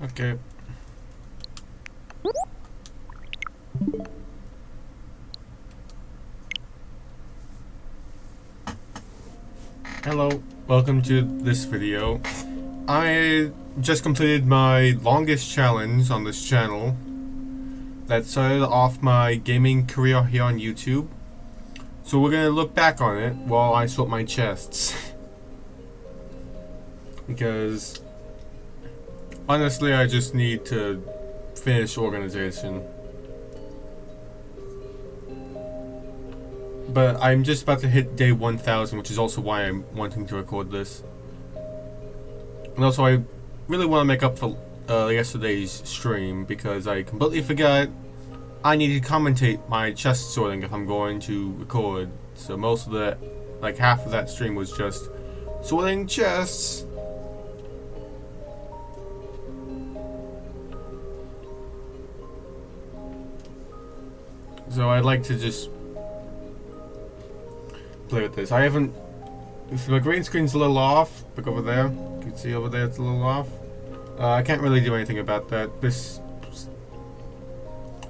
Okay. Hello, welcome to this video. I just completed my longest challenge on this channel that started off my gaming career here on YouTube. So we're gonna look back on it while I sort my chests. Because honestly, I just need to finish organization. But I'm just about to hit day 1000, which is also why I'm wanting to record this. And also, I really want to make up for yesterday's stream because I completely forgot I need to commentate my chest sorting if I'm going to record. So most of the, like half of that stream was just sorting chests. So I'd like to just play with this. I haven't. If my green screen's a little off, look over there. You can see over there it's a little off. I can't really do anything about that. This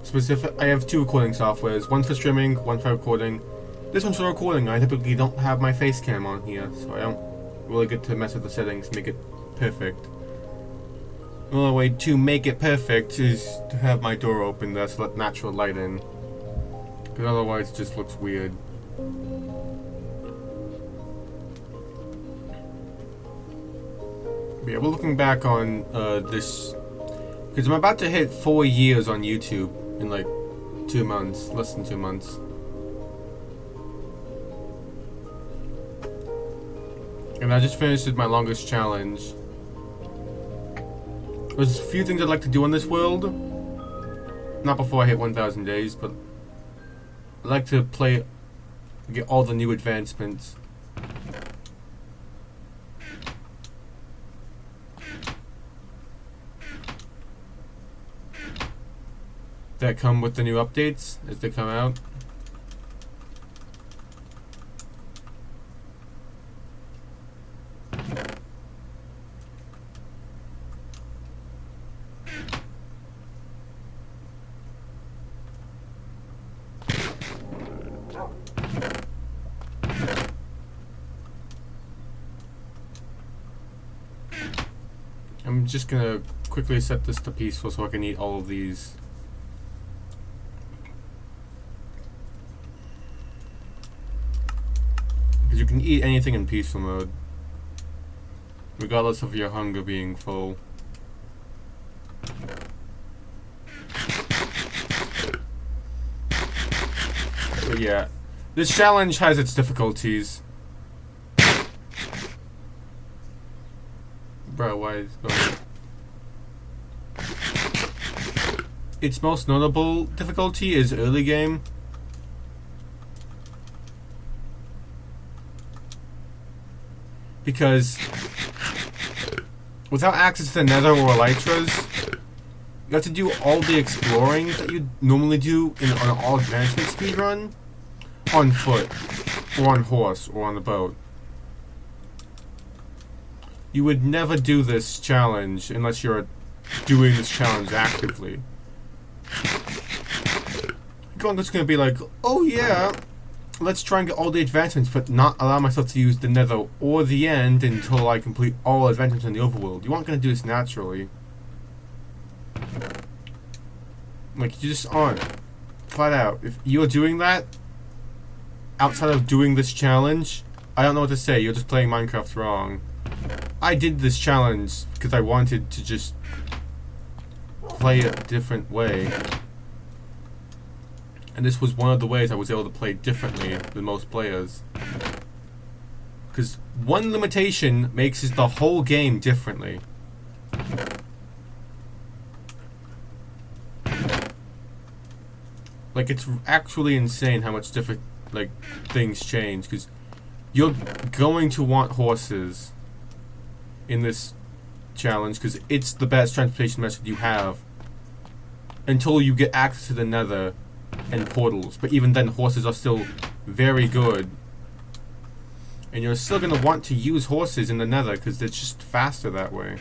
specific. I have two recording softwares. One for streaming, one for recording. This one's for recording. I typically don't have my face cam on here, so I don't really get to mess with the settings to make it perfect. The only way to make it perfect is to have my door open. That's let natural light in. Because otherwise it just looks weird. Yeah, we're looking back on this because I'm about to hit 4 years on YouTube in like 2 months, less than 2 months. And I just finished my longest challenge. There's a few things I'd like to do in this world. Not before I hit 1000 days, but I'd like to get all the new advancements. That come with the new updates as they come out. I'm just gonna quickly set this to peaceful so I can eat all of these. You can eat anything in peaceful mode, regardless of your hunger being full. But yeah, this challenge has its difficulties. Bro, why is it going? Its most notable difficulty is early game. Because without access to the Nether or Elytras, you have to do all the exploring that you normally do on an all advancement speedrun on foot, or on horse, or on the boat. You would never do this challenge unless you're doing this challenge actively. I'm just gonna be like, oh yeah, let's try and get all the advancements, but not allow myself to use the Nether or the End until I complete all advancements in the overworld. You aren't going to do this naturally. Like, you just aren't. Flat out. If you're doing that, outside of doing this challenge, I don't know what to say. You're just playing Minecraft wrong. I did this challenge because I wanted to just play it a different way. And this was one of the ways I was able to play differently than most players. Because one limitation makes the whole game differently. Like, it's actually insane how much different, like, things change. Because you're going to want horses in this challenge because it's the best transportation method you have until you get access to the Nether and portals. But even then, horses are still very good, and you're still going to want to use horses in the Nether because they're just faster that way.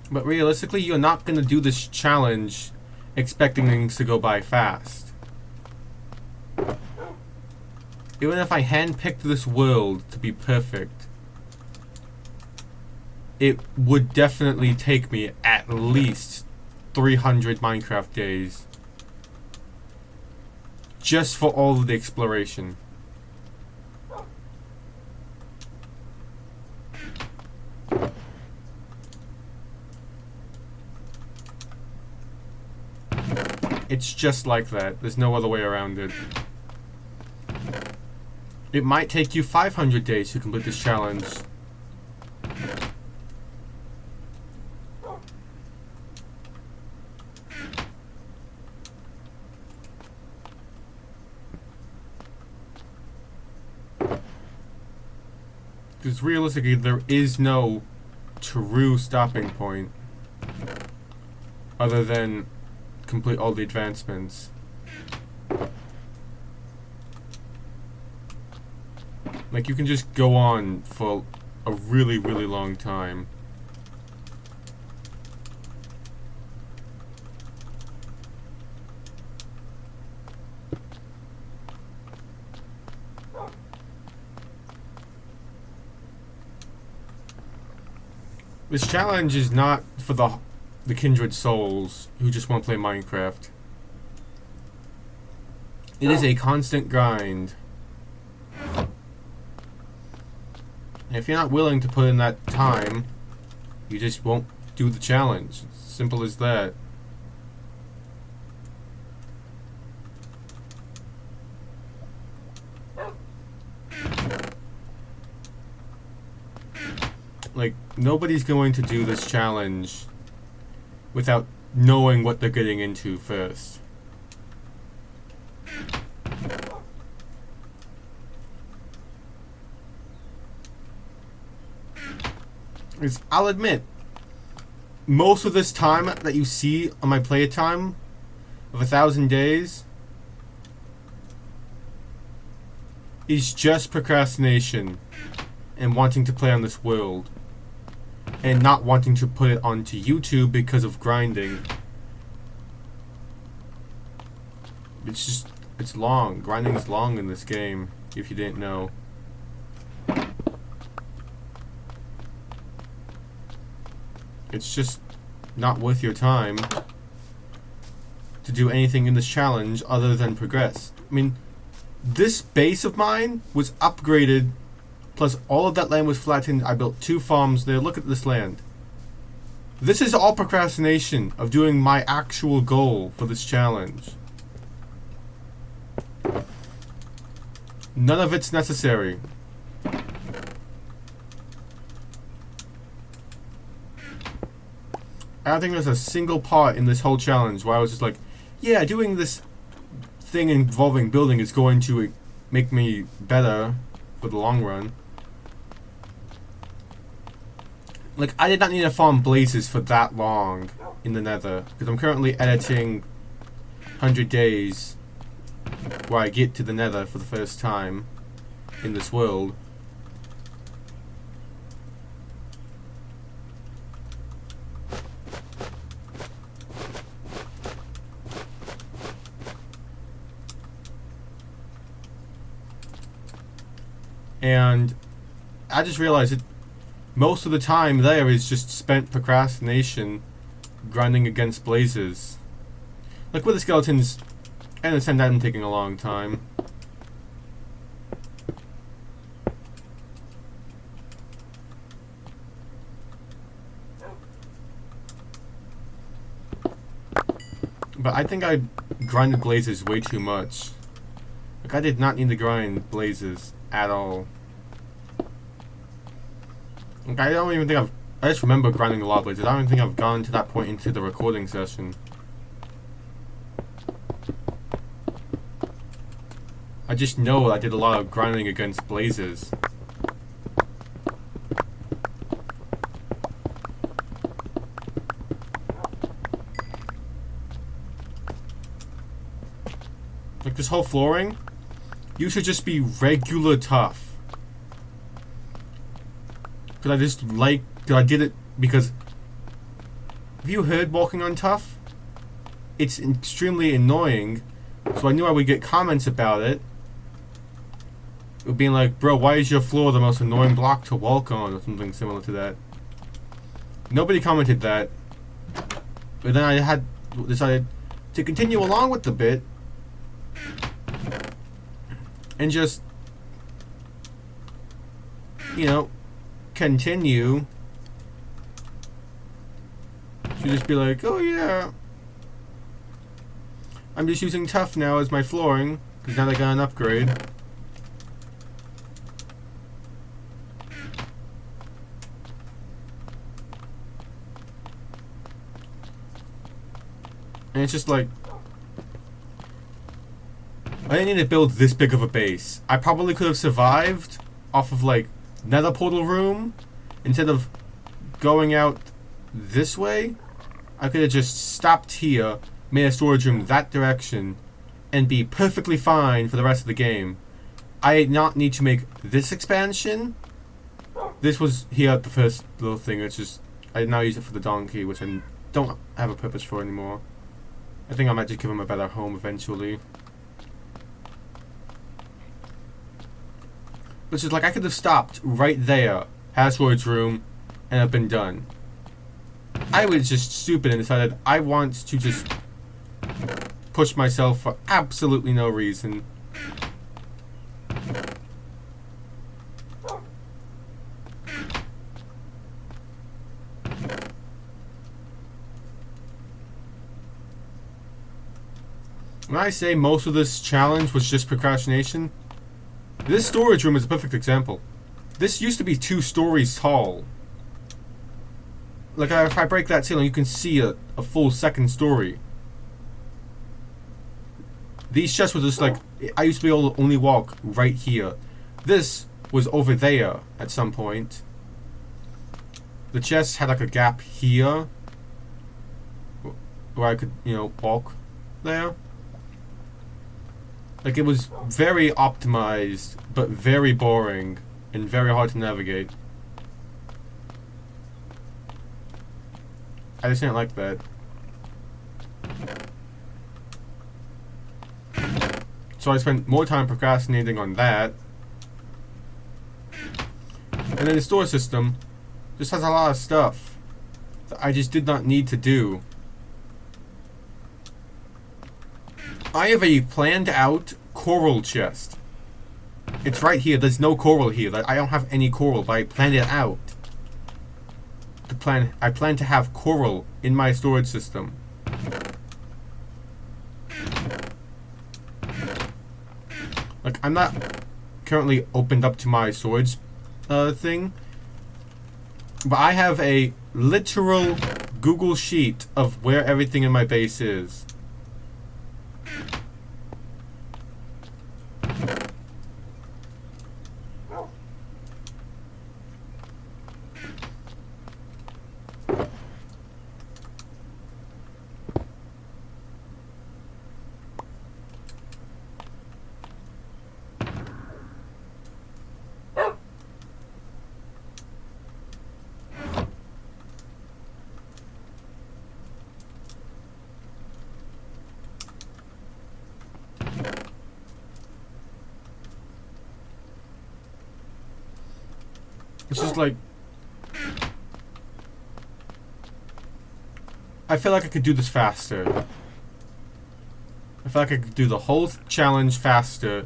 But realistically, you're not gonna do this challenge expecting things to go by fast. Even if I handpicked this world to be perfect, it would definitely take me at least 300 Minecraft days just for all of the exploration. It's just like that. There's no other way around it. It might take you 500 days to complete this challenge. Because realistically, there is no true stopping point other than complete all the advancements. Like, you can just go on for a really, really long time. This challenge is not for the kindred souls who just want to play Minecraft. It is a constant grind. And if you're not willing to put in that time, you just won't do the challenge. It's simple as that. Like, nobody's going to do this challenge without knowing what they're getting into first. I'll admit, most of this time that you see on my playtime of 1,000 days is just procrastination and wanting to play on this world and not wanting to put it onto YouTube because of grinding. It's long. Grinding is long in this game, if you didn't know. It's just not worth your time to do anything in this challenge other than progress. I mean, this base of mine was upgraded, plus all of that land was flattened. I built 2 farms there. Look at this land. This is all procrastination of doing my actual goal for this challenge. None of it's necessary. I don't think there's a single part in this whole challenge where I was just like, yeah, doing this thing involving building is going to make me better for the long run. Like, I did not need to farm blazes for that long in the nether, because I'm currently editing 100 days where I get to the nether for the first time in this world. And I just realized that most of the time there is just spent procrastination grinding against blazes. Like with the skeletons, I understand that I'm taking a long time. But I think I grinded blazes way too much. Like, I did not need to grind blazes at all. Like, I don't even think I just remember grinding a lot of blazes. I don't even think I've gone to that point into the recording session. I just know I did a lot of grinding against blazes. Like, this whole flooring, you should just be regular tough. Because I did it because have you heard Walking on Tough? It's extremely annoying, so I knew I would get comments about it. It being like, bro, why is your floor the most annoying block to walk on, or something similar to that. Nobody commented that, but then I had decided to continue along with the bit and just, you know, continue to just be like, oh yeah, I'm just using Tough now as my flooring, because now they got an upgrade. And it's just like, I didn't need to build this big of a base. I probably could have survived off of like Nether portal room instead of going out this way. I could have just stopped here, made a storage room that direction, and be perfectly fine for the rest of the game. I did not need to make this expansion. This was here the first little thing. It's just I now use it for the donkey, which I don't have a purpose for anymore. I think I might just give him a better home eventually. Which is like, I could have stopped right there, had a storage room, and have been done. I was just stupid and decided I want to just push myself for absolutely no reason. When I say most of this challenge was just procrastination, this storage room is a perfect example. This used to be 2 stories tall. Like, if I break that ceiling, you can see a full second story. These chests were just like, I used to be able to only walk right here. This was over there at some point. The chests had like a gap here where I could, you know, walk there. Like, it was very optimized, but very boring and very hard to navigate. I just didn't like that. So I spent more time procrastinating on that. And then the store system just has a lot of stuff that I just did not need to do. I have a planned out coral chest. It's right here. There's no coral here. I don't have any coral, but I planned it out. I plan to have coral in my storage system. Like, I'm not currently opened up to my storage thing, but I have a literal Google sheet of where everything in my base is. It's just like, I feel like I could do this faster. I feel like I could do the whole challenge faster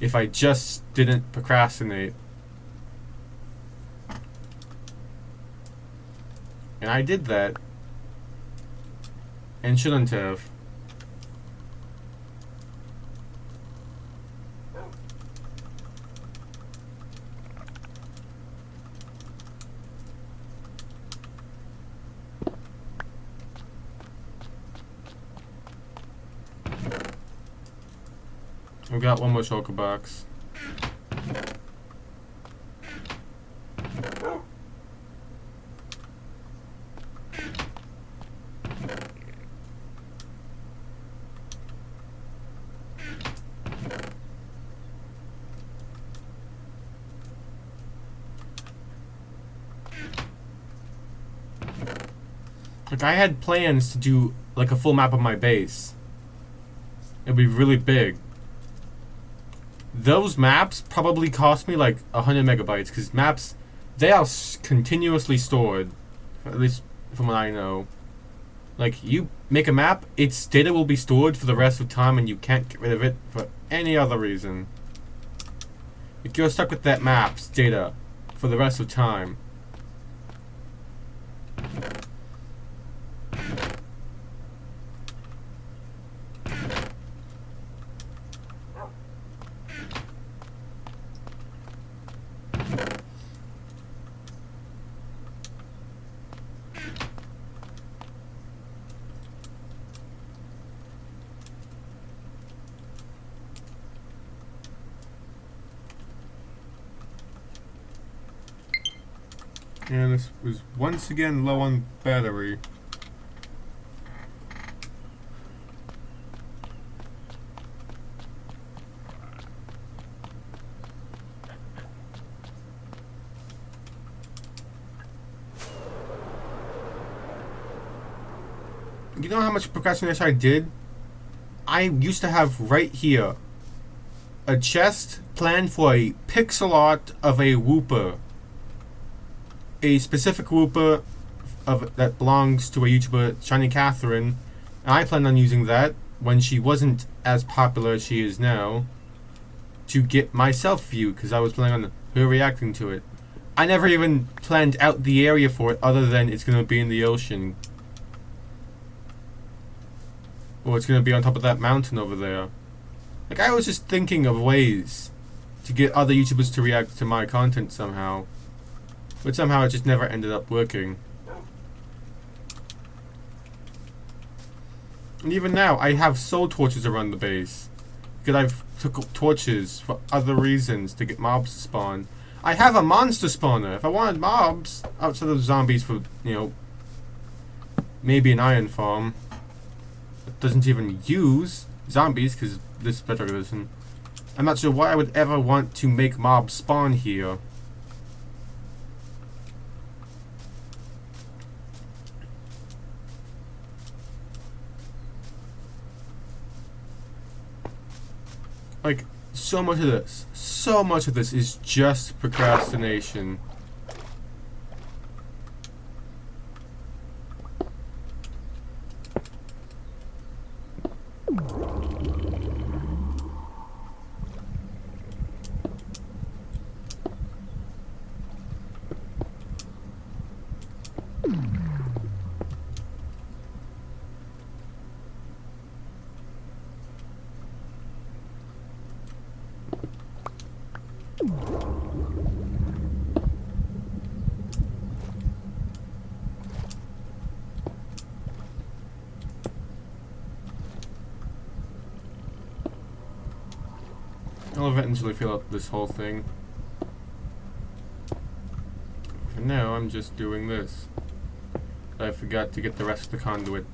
if I just didn't procrastinate. And I did that. And shouldn't have. I've got one more shulker box. Like, I had plans to do, like, a full map of my base. It'd be really big. Those maps probably cost me, like, 100 megabytes, because maps, they are continuously stored. At least from what I know. Like, you make a map, its data will be stored for the rest of time, and you can't get rid of it for any other reason. Like, you're stuck with that map's data for the rest of time. And this was once again low on battery. You know how much procrastination I did? I used to have right here a chest planned for a pixel art of a Wooper. A specific Wooper that belongs to a YouTuber, Shiny Catherine, and I planned on using that when she wasn't as popular as she is now to get myself view, because I was planning on her reacting to it. I never even planned out the area for it other than it's going to be in the ocean. Or it's going to be on top of that mountain over there. Like, I was just thinking of ways to get other YouTubers to react to my content somehow. But somehow it just never ended up working. And even now, I have soul torches around the base. Because I've took torches for other reasons to get mobs to spawn. I have a monster spawner. If I wanted mobs outside of zombies for, you know, maybe an iron farm that doesn't even use zombies because this is Bedrock Edition. I'm not sure why I would ever want to make mobs spawn here. Like, so much of this is just procrastination. I'll eventually fill up this whole thing. For now, I'm just doing this. I forgot to get the rest of the conduit.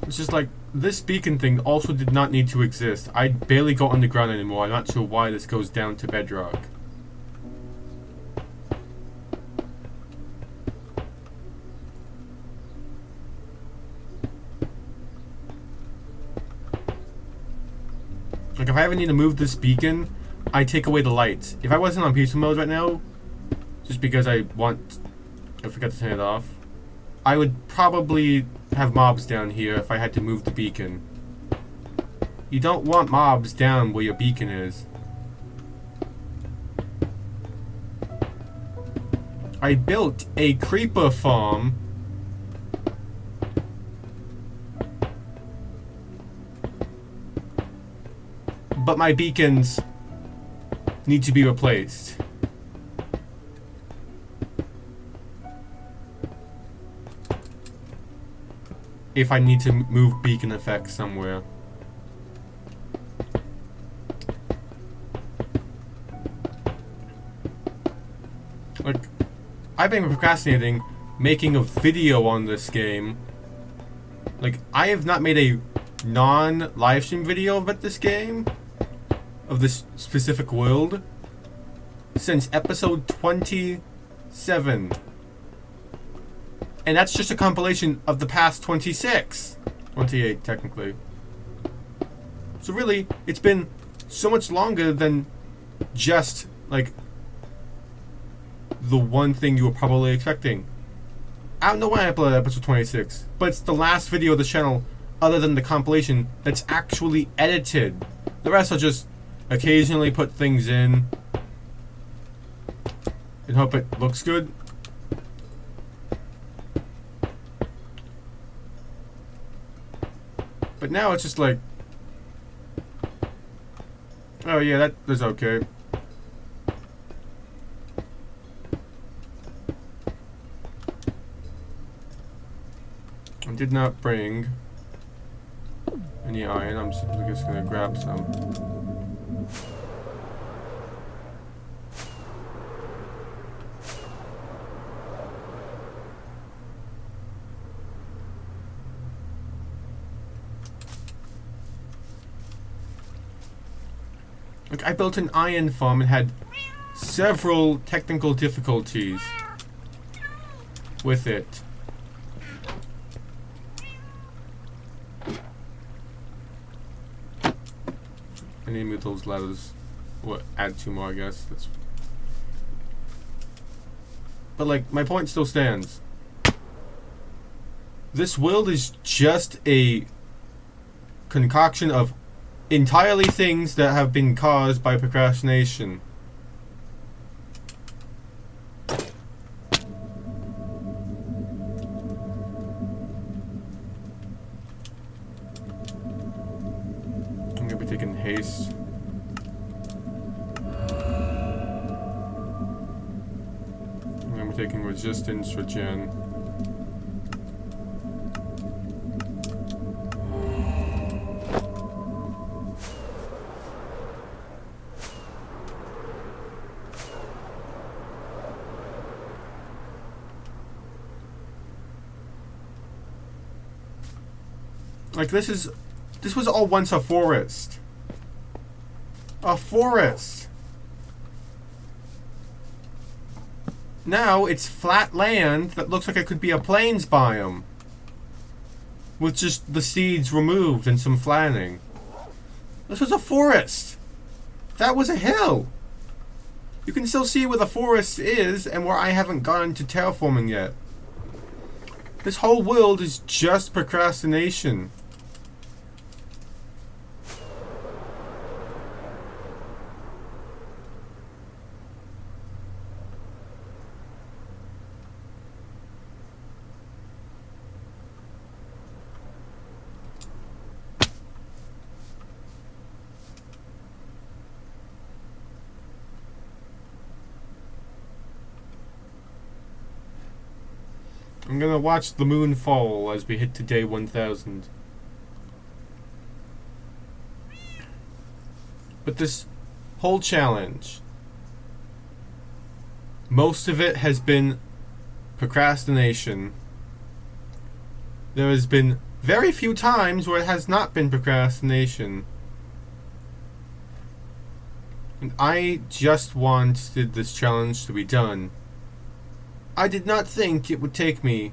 It's just like, this beacon thing also did not need to exist. I barely go underground anymore. I'm not sure why this goes down to bedrock. Like, if I ever need to move this beacon, I take away the lights. If I wasn't on peaceful mode right now, just because I forgot to turn it off, I would probably have mobs down here if I had to move the beacon. You don't want mobs down where your beacon is. I built a creeper farm. But my beacons need to be replaced. If I need to move beacon effects somewhere. Like, I've been procrastinating making a video on this game. Like, I have not made a non-livestream video about this game, of this specific world, since episode 27. And that's just a compilation of the past 26. 28, technically. So really, it's been so much longer than just, like, the one thing you were probably expecting. I don't know when I uploaded episode 26, but it's the last video of the channel, other than the compilation, that's actually edited. The rest are just occasionally put things in and hope it looks good. But now it's just like, oh yeah, that is okay. I did not bring any iron. I'm simply just gonna grab some. Like, I built an iron farm and had several technical difficulties with it. I need to move those ladders. Or add 2 more, I guess. But, like, my point still stands. This world is just a concoction of entirely things that have been caused by procrastination. I'm gonna be taking haste. I'm gonna be taking resistance for Jen. Like, this was all once a forest. A forest! Now it's flat land that looks like it could be a plains biome. With just the seeds removed and some flattening. This was a forest! That was a hill! You can still see where the forest is and where I haven't gone to terraforming yet. This whole world is just procrastination. I'm gonna watch the moon fall as we hit to day 1000. But this whole challenge, most of it has been procrastination. There has been very few times where it has not been procrastination. And I just wanted this challenge to be done. I did not think it would take me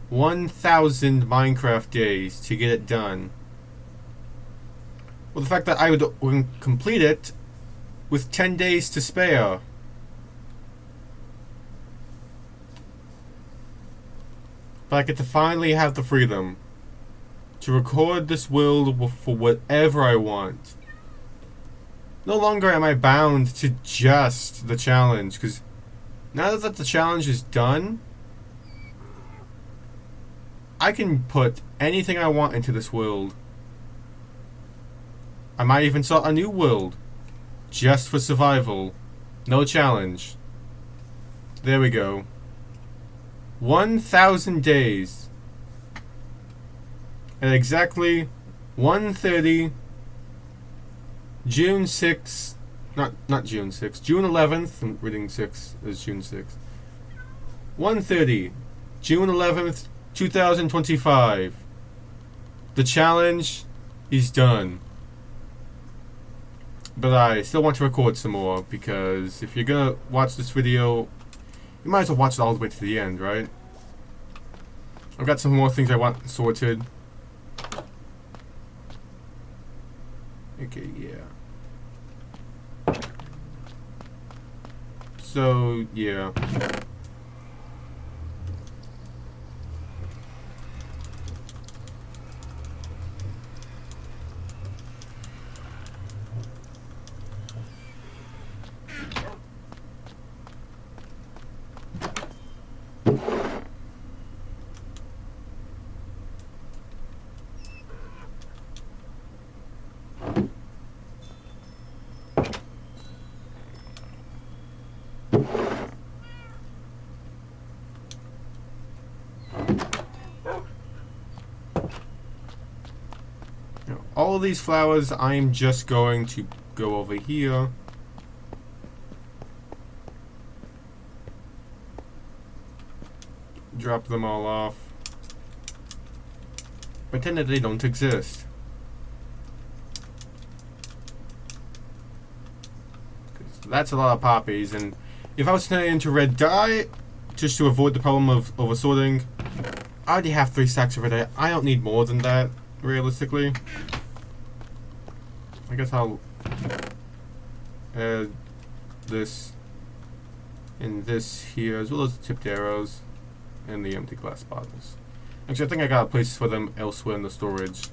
1,000 Minecraft days to get it done. Well, the fact that I would complete it with 10 days to spare. But I get to finally have the freedom to record this world for whatever I want. No longer am I bound to just the challenge, because Now that the challenge is done, I can put anything I want into this world. I might even start a new world. Just for survival. No challenge. There we go. 1,000 days. At exactly 1:30, June 6th, not June 6th, June 11th, I'm reading 6 as June 6th. 1:30, June 11th, 2025. The challenge is done. But I still want to record some more, because if you're gonna watch this video, you might as well watch it all the way to the end, right? I've got some more things I want sorted. Okay, yeah. So, yeah. All of these flowers, I'm just going to go over here. Drop them all off. Pretend that they don't exist. That's a lot of poppies, and if I was to turn it into red dye, just to avoid the problem of oversorting, I already have 3 stacks of red dye. I don't need more than that, realistically. I guess I'll add this and this here, as well as the tipped arrows and the empty glass bottles. Actually, I think I got places for them elsewhere in the storage.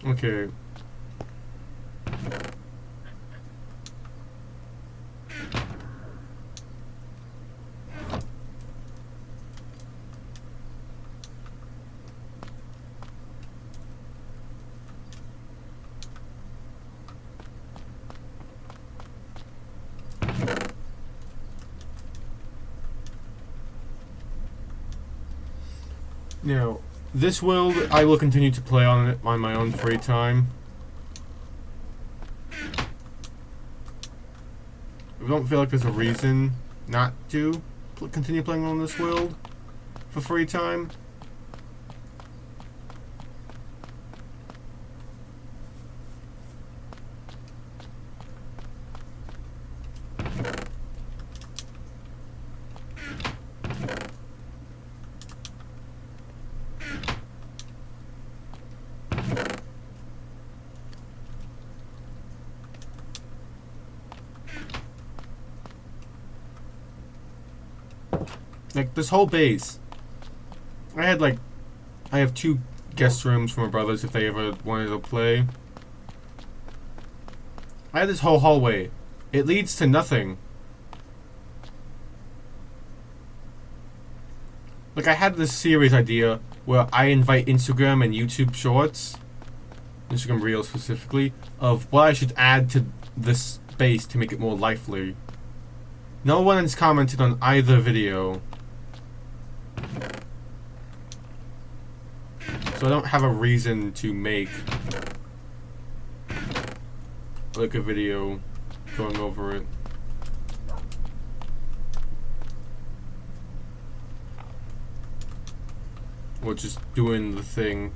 Okay. Now, this world, I will continue to play on it on my own free time. I don't feel like there's a reason not to continue playing on this world for free time. Like, this whole base, I have 2 guest rooms for my brothers if they ever wanted to play. I had this whole hallway. It leads to nothing. Like, I had this series idea where I invite Instagram and YouTube Shorts, Instagram Reels specifically, of what I should add to this space to make it more lively. No one has commented on either video. So I don't have a reason to make like a video going over it. Or just doing the thing.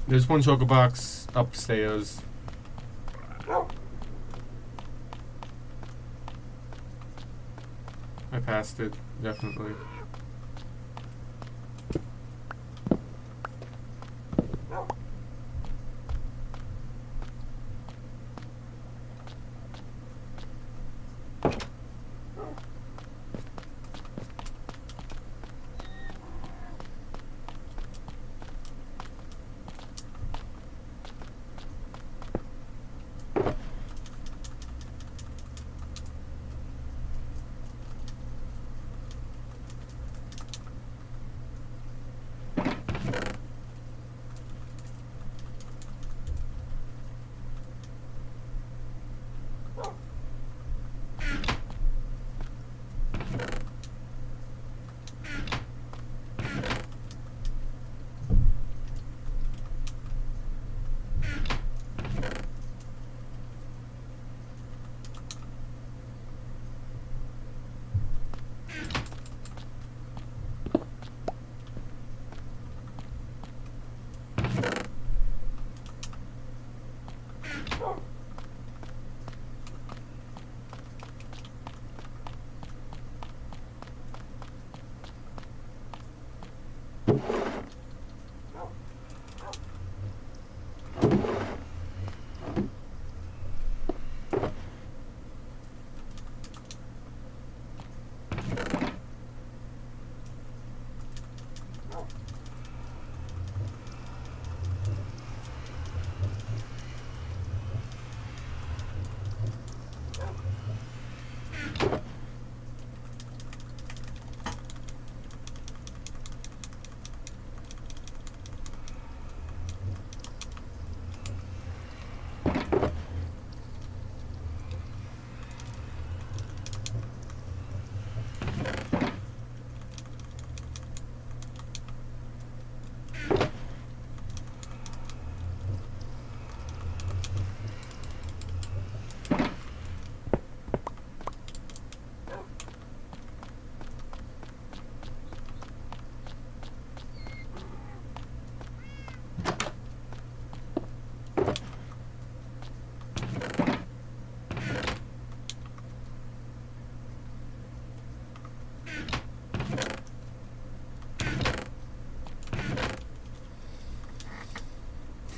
There's one choker box upstairs. I passed it, definitely.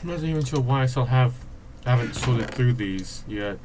I'm not even sure why I still haven't sorted through these yet.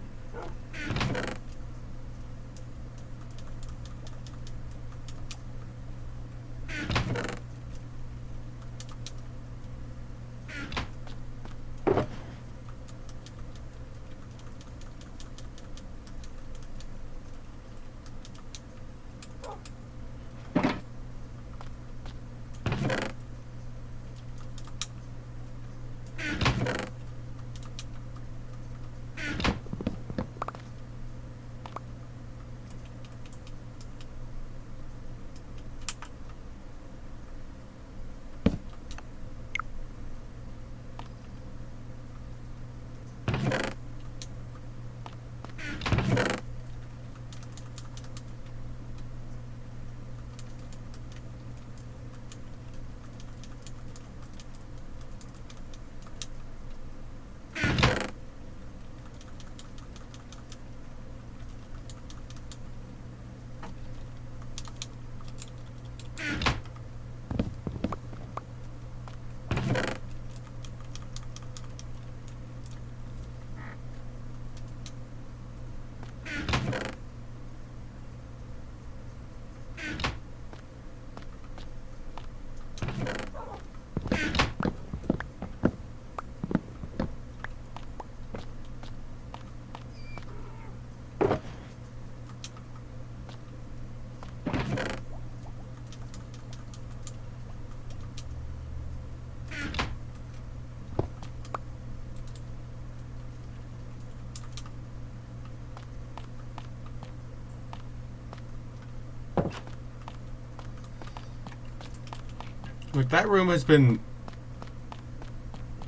Like, that room has been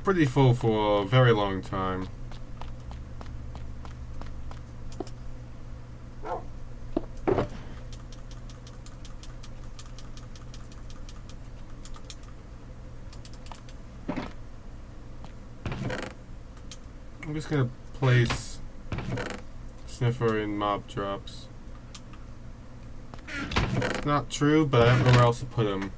pretty full for a very long time. I'm just gonna place Sniffer in mob drops. It's not true, but I don't know where else to put him.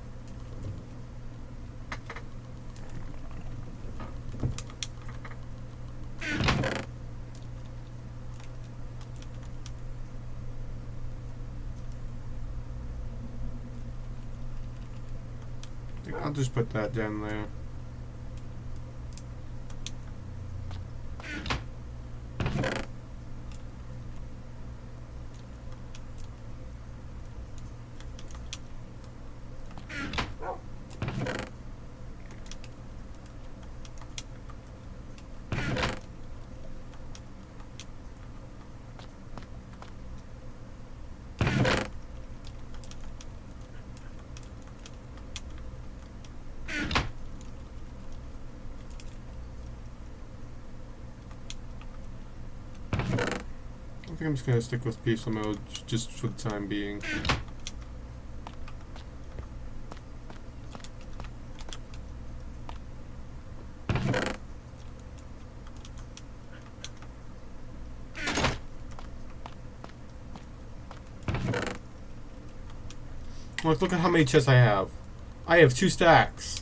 I'll just put that down there. I think I'm just gonna stick with peaceful mode just for the time being. Look at how many chests I have. I have 2 stacks.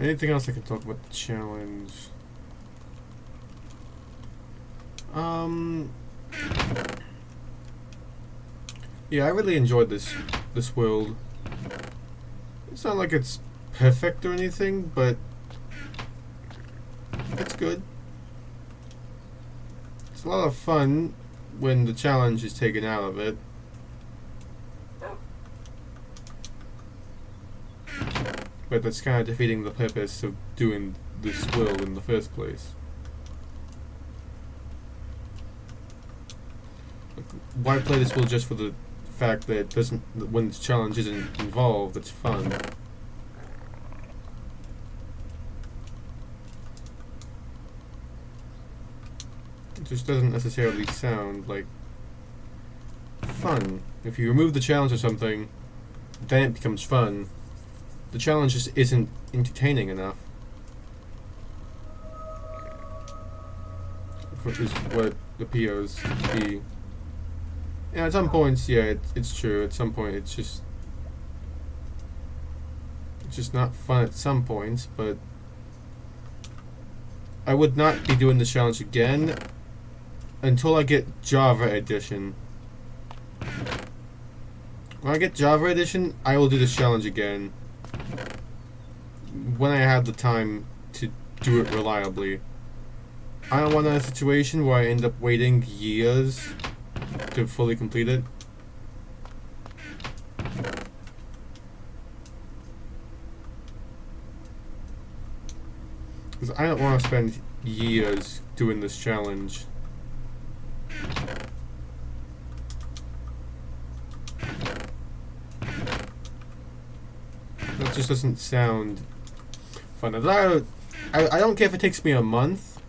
Anything else I can talk about the challenge? Yeah, I really enjoyed this world. It's not like it's perfect or anything, but it's good. It's a lot of fun when the challenge is taken out of it. But that's kind of defeating the purpose of doing this world in the first place. Like, why play this world just for the fact that it doesn't, when the challenge isn't involved, it's fun. It just doesn't necessarily sound like fun. If you remove the challenge or something, then it becomes fun. The challenge just isn't entertaining enough. Is what it appears to be. Yeah, at some points, yeah, it's true. At some point, it's just not fun at some points, but I would not be doing this challenge again until I get Java Edition. When I get Java Edition, I will do this challenge again. When I have the time to do it reliably. I don't want a situation where I end up waiting years to fully complete it. Because I don't want to spend years doing this challenge. That just doesn't sound fun. I don't care if it takes me a month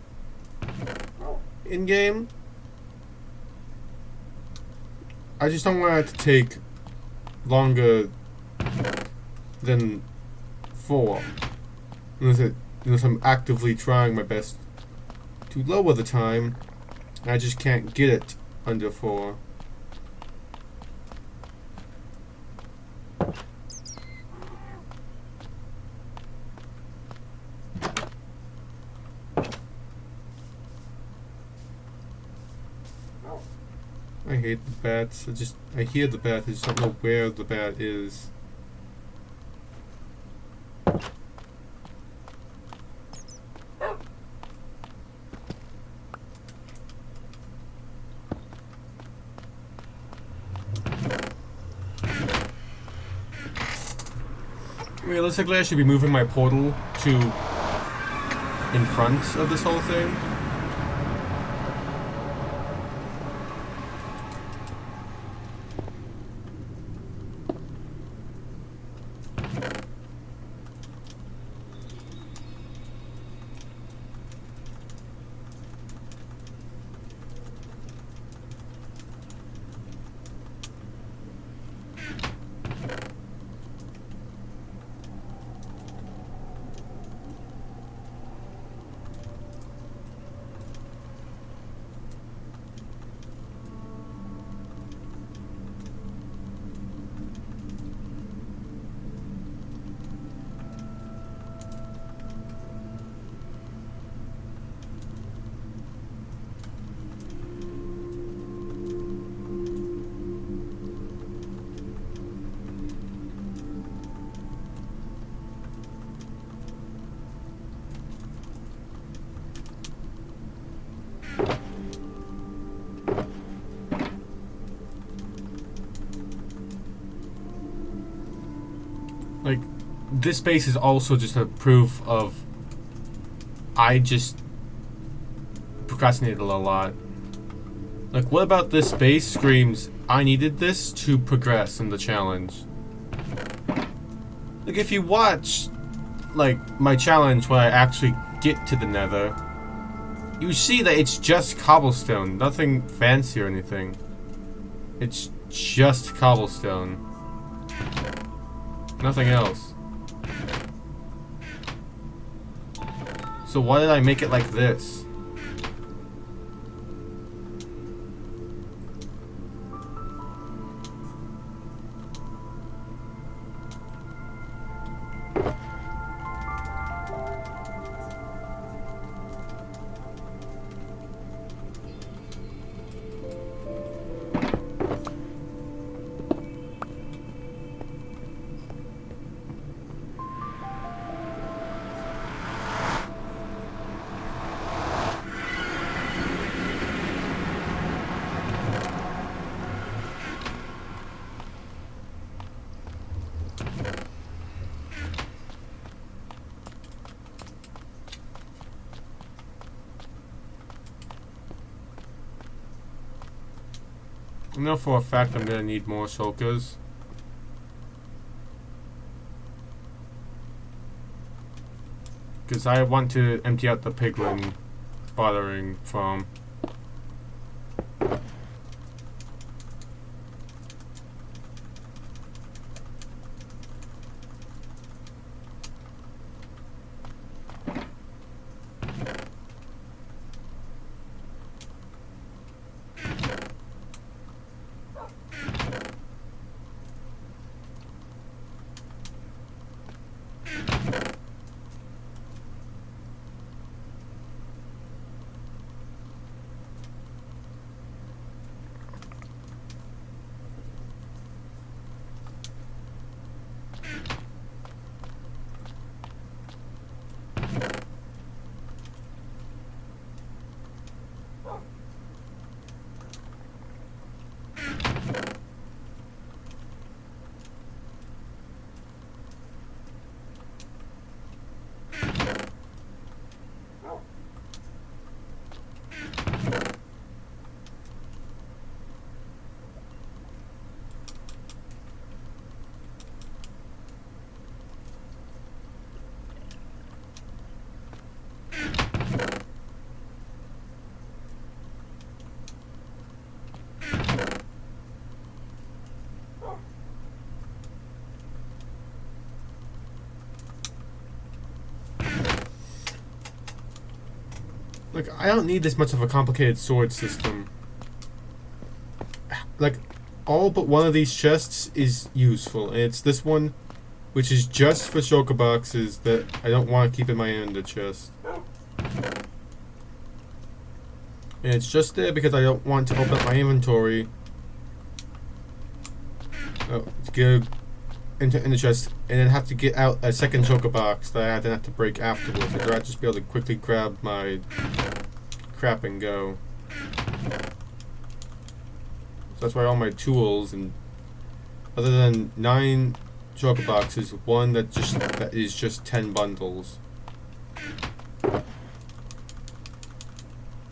in game. I just don't want it to take longer than 4. Unless I'm actively trying my best to lower the time. I just can't get it under 4. hate the bats. I hear the bat, I just don't know where the bat is. Realistically, I should be moving my portal to in front of this whole thing. Like, this base is also just a proof of I just procrastinated a lot. Like, what about this base screams I needed this to progress in the challenge? Like, if you watch, like, my challenge where I actually get to the nether, you see that it's just cobblestone, nothing fancy or anything. It's just cobblestone. Nothing else. So why did I make it like this? I know for a fact I'm gonna need more shulkers. Because I want to empty out the piglin bothering farm. Like, I don't need this much of a complicated sword system. Like, all but one of these chests is useful, and it's this one, which is just for shulker boxes that I don't want to keep in my ender chest. And it's just there because I don't want to open up my inventory go into in the chest and then have to get out a second choker box that I then have to break afterwards. I'd rather just be able to quickly grab my crap and go. So that's why all my tools, and other than 9 choker boxes, one that is just 10 bundles.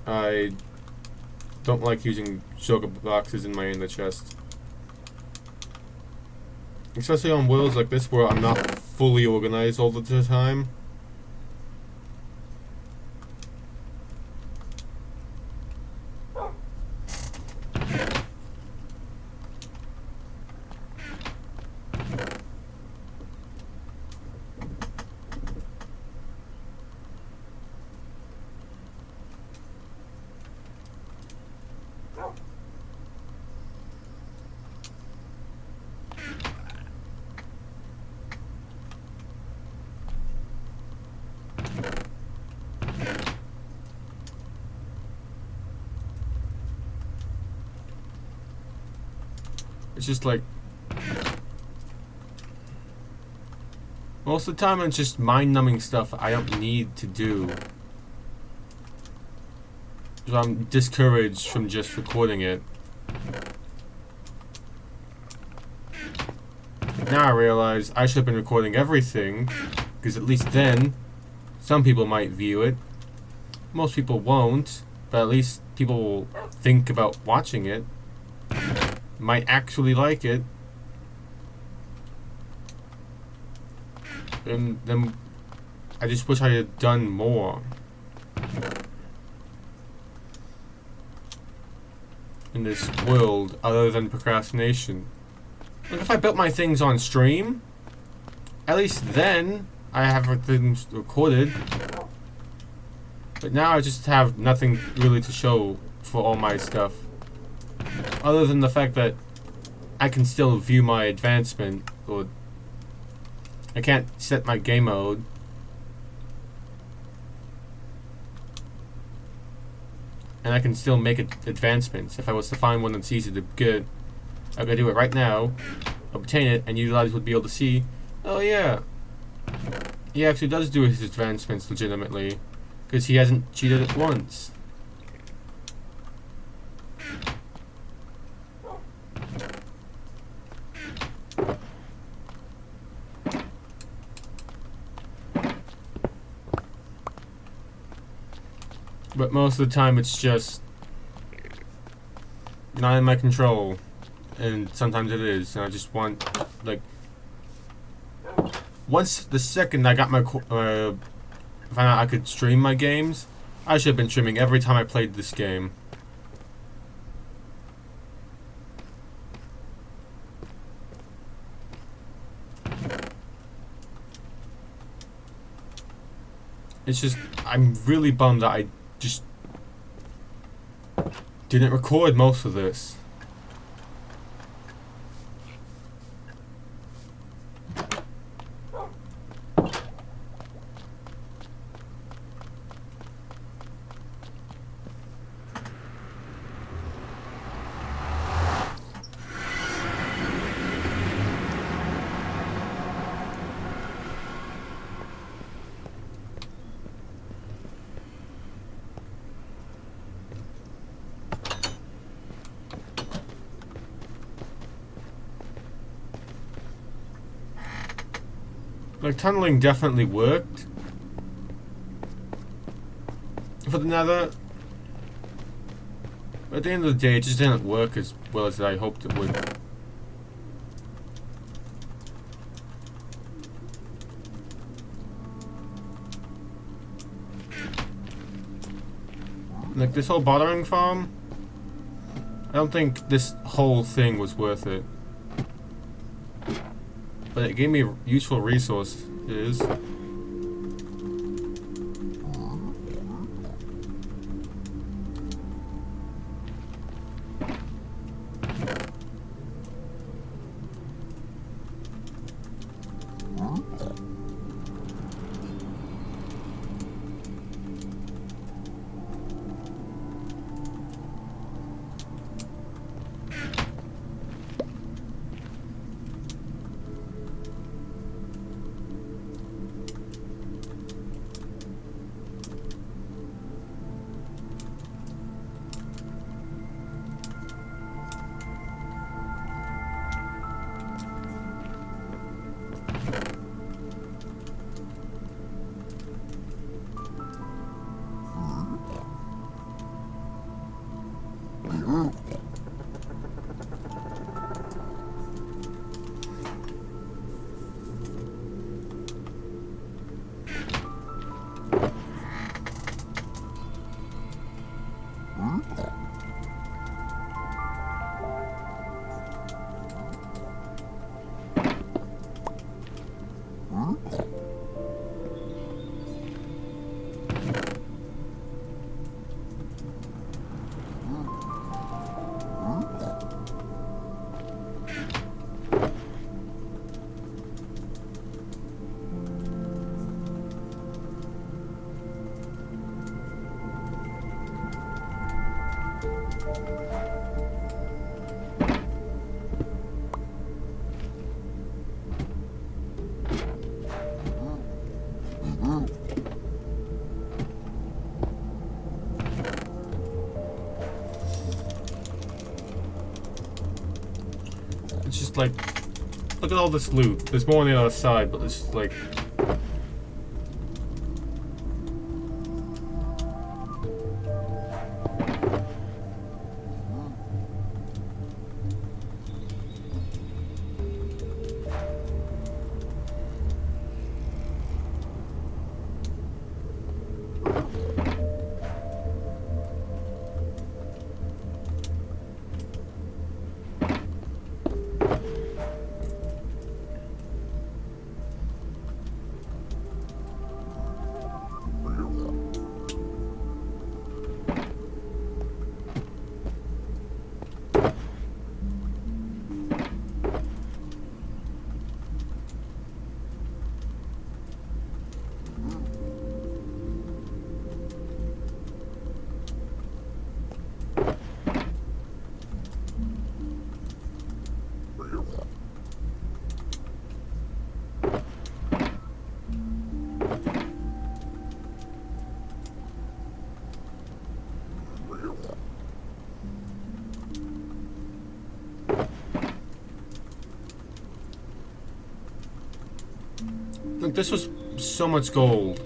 I don't like using choker boxes in my inner chest. Especially on worlds like this where I'm not fully organized all the time. It's just like most of the time it's just mind-numbing stuff I don't need to do. So I'm discouraged from just recording it. Now I realize I should have been recording everything, because at least then some people might view it. Most people won't, but at least people will think about watching it. Might actually like it. And then I just wish I had done more in this world other than procrastination. Like if I built my things on stream, at least then I have things recorded. But now I just have nothing really to show for all my stuff. Other than the fact that I can still view my advancement, or I can't set my game mode. And I can still make advancements. If I was to find one that's easy to get, I could do it right now, obtain it, and you guys would be able to see, oh yeah, he actually does do his advancements legitimately, because he hasn't cheated it once. But most of the time it's just not in my control, and sometimes it is, and I just want, like, once the second I got my found out I could stream my games, I should have been streaming every time I played this game. It's just, I'm really bummed that I just didn't record most of this. Like, tunneling definitely worked for the Nether. But at the end of the day, it just didn't work as well as I hoped it would. Like, this whole bothering farm, I don't think this whole thing was worth it. But it gave me useful resources. It's just like, look at all this loot. There's more on the other side, but it's just like. Look, this was so much gold.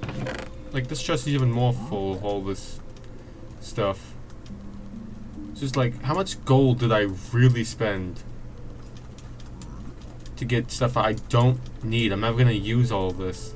Like, this chest is even more full of all this stuff. It's just like, how much gold did I really spend to get stuff I don't need? I'm never gonna use all of this.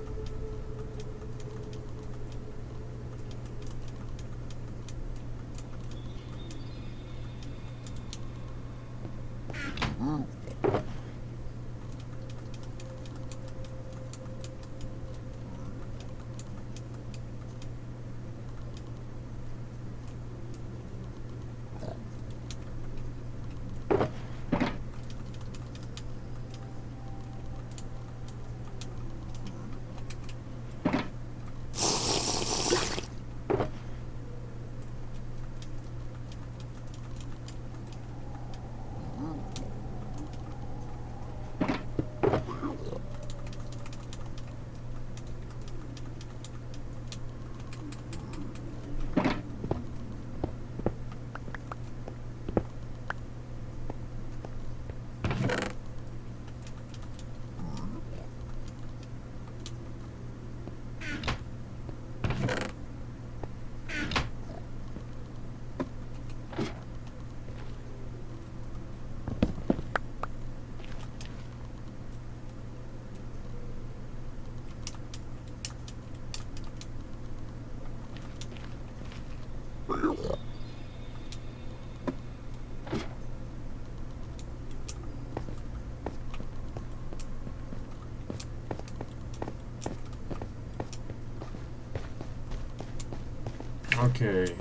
Okay.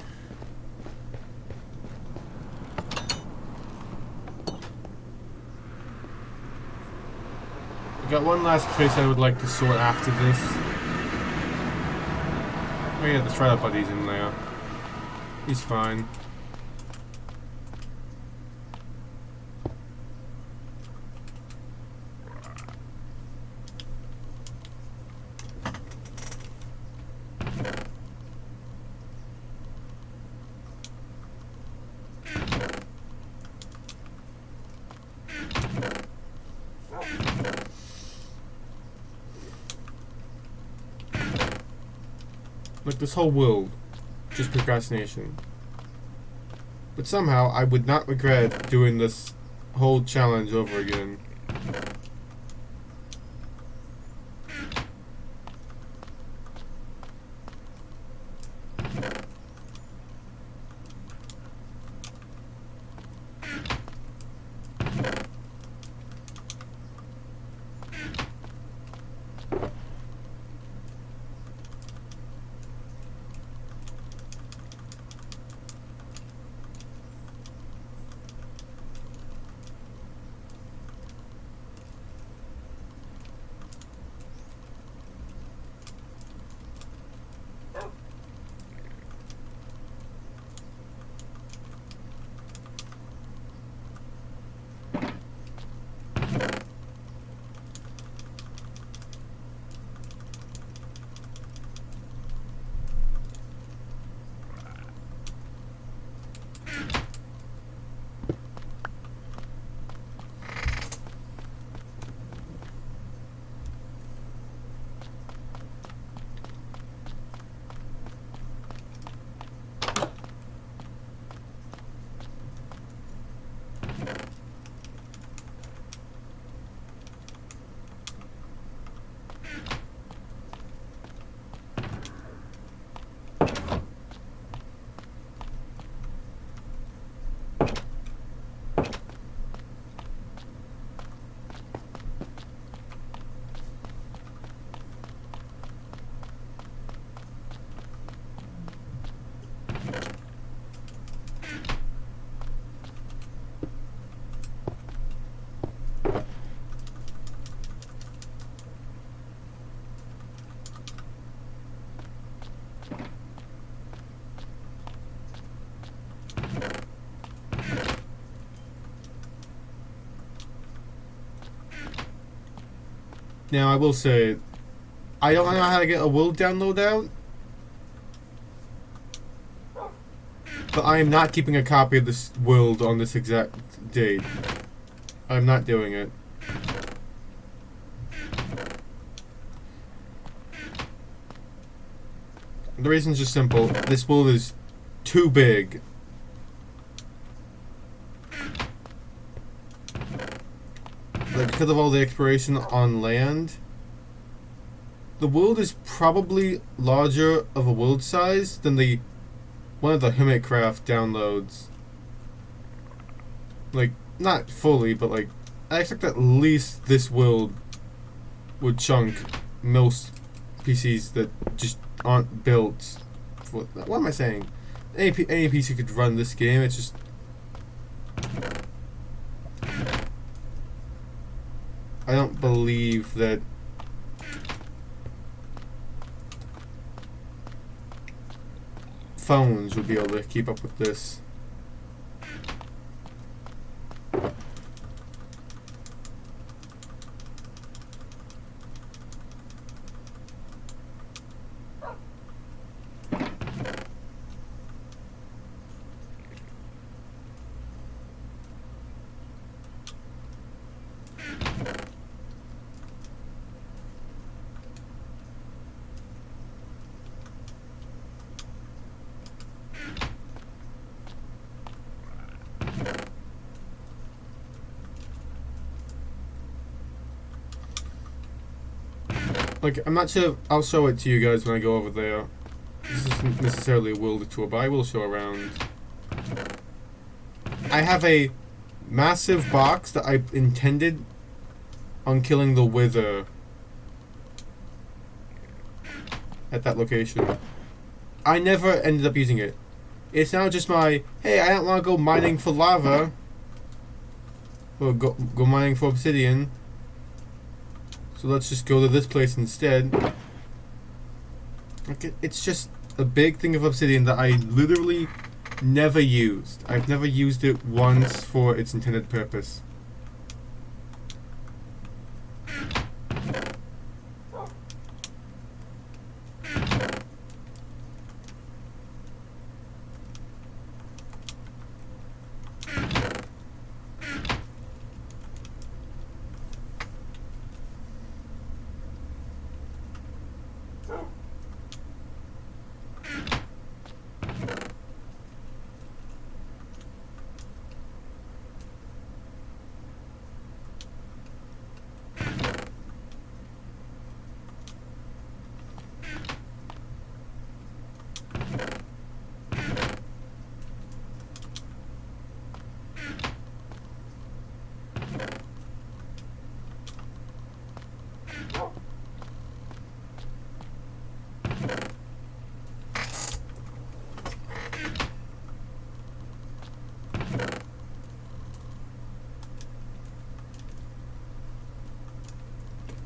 I got one last place I would like to sort after this. Oh yeah, the Shredder buddy's in there. He's fine. Like, this whole world, just procrastination. But somehow, I would not regret doing this whole challenge over again. Now, I will say, I don't know how to get a world download out, but I am not keeping a copy of this world on this exact date. I'm not doing it. The reason's just simple. This world is too big. Like, because of all the exploration on land, the world is probably larger of a world size than the one of the Hermitcraft downloads. Like, not fully, but like, I expect at least this world would chunk most PCs that just aren't built for. What am I saying? Any PC could run this game. It's just I don't believe that phones would be able to keep up with this. Like, I'm not sure. I'll show it to you guys when I go over there. This isn't necessarily a world tour, but I will show around. I have a massive box that I intended on killing the Wither at that location. I never ended up using it. It's now just my, hey, I don't want to go mining for lava. Or go mining for obsidian. So let's just go to this place instead. Like, it's just a big thing of obsidian that I literally never used. I've never used it once for its intended purpose.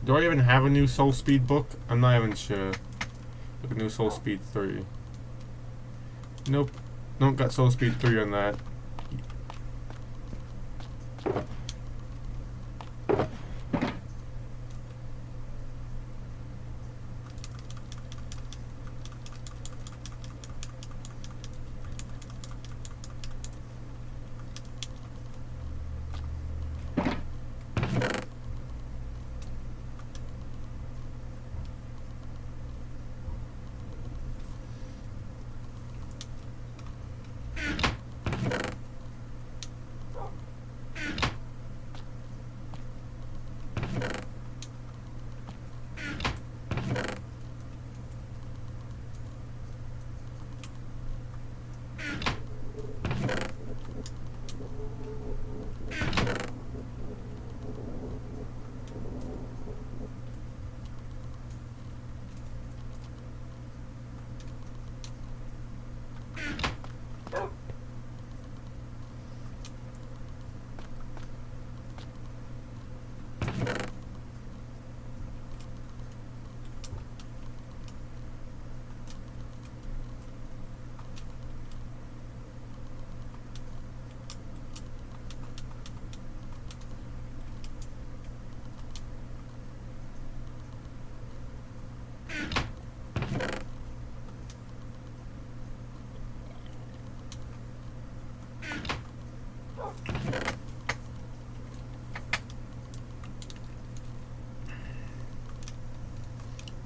Do I even have a new Soul Speed book? I'm not even sure. Look at new Soul Speed 3. Nope. Don't got Soul Speed 3 on that.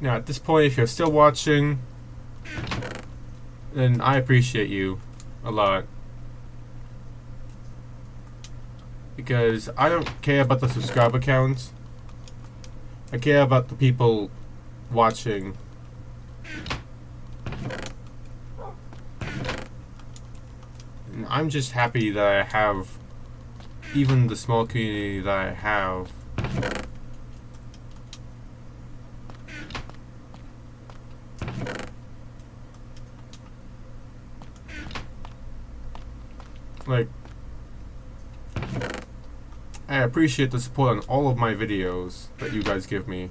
Now, at this point, if you're still watching, then I appreciate you a lot. Because I don't care about the subscriber counts. I care about the people watching. And I'm just happy that I have even the small community that I have. Like, I appreciate the support on all of my videos that you guys give me.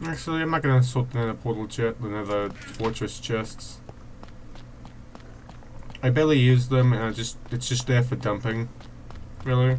Actually, I'm not gonna sort the nether portal chest, the nether fortress chests. I barely use them, and it's just there for dumping. Really.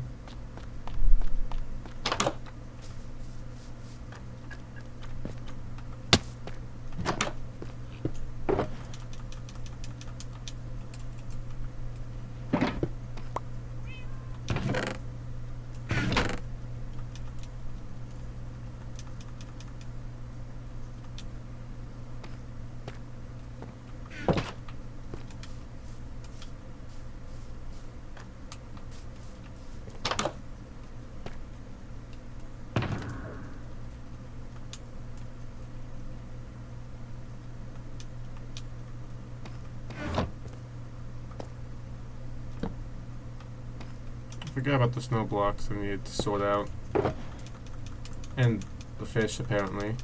Forget about the snow blocks I need to sort out. And the fish, apparently.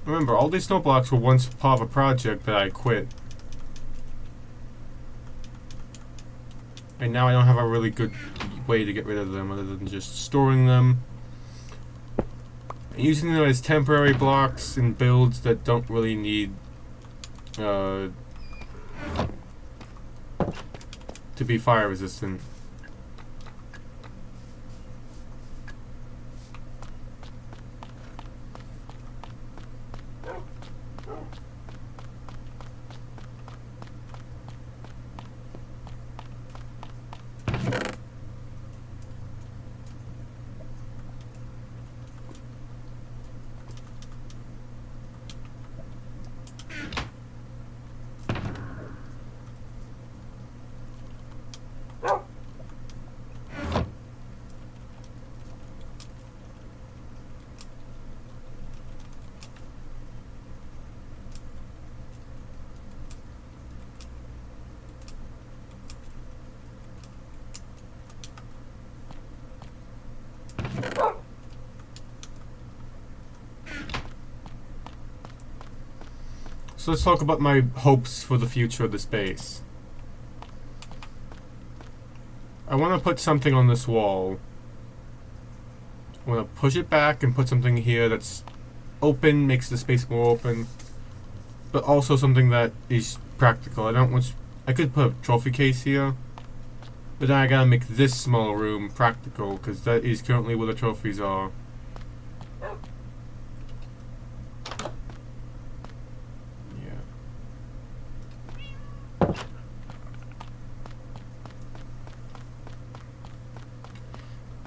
Remember, all these snow blocks were once part of a project that I quit. And now I don't have a really good way to get rid of them other than just storing them. And using them as temporary blocks in builds that don't really need to be fire resistant. So let's talk about my hopes for the future of this base. I want to put something on this wall. I want to push it back and put something here that's open, makes the space more open, but also something that is practical. I could put a trophy case here, but then I gotta make this small room practical, because that is currently where the trophies are.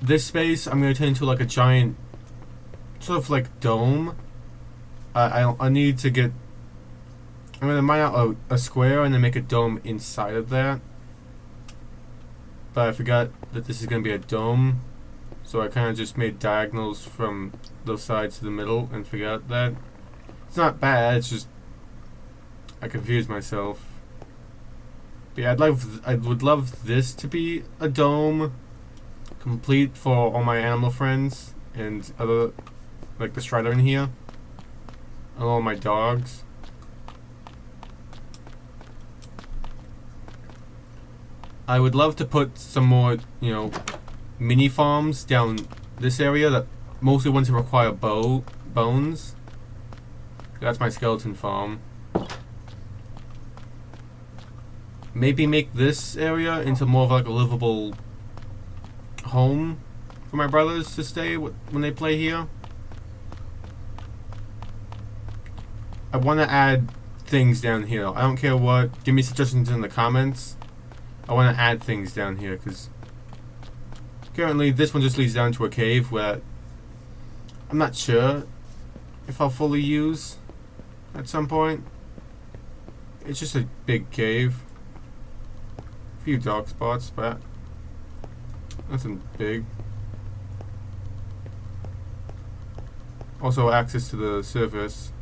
This space I'm going to turn into like a giant sort of like dome. I need to get, I'm going to mine out a square and then make a dome inside of that, but I forgot that this is going to be a dome, so I kind of just made diagonals from those sides to the middle and forgot that. It's not bad, it's just I confused myself. But yeah, I would love this to be a dome, complete for all my animal friends and other, like the Strider in here, and all my dogs. I would love to put some more, mini farms down this area, that mostly ones that require bones. That's my skeleton farm. Maybe make this area into more of like a livable home for my brothers to stay when they play here. I want to add things down here. I don't care what. Give me suggestions in the comments. I want to add things down here because currently this one just leads down to a cave where I'm not sure if I'll fully use at some point. It's just a big cave. A few dark spots, but nothing big. Also access to the surface.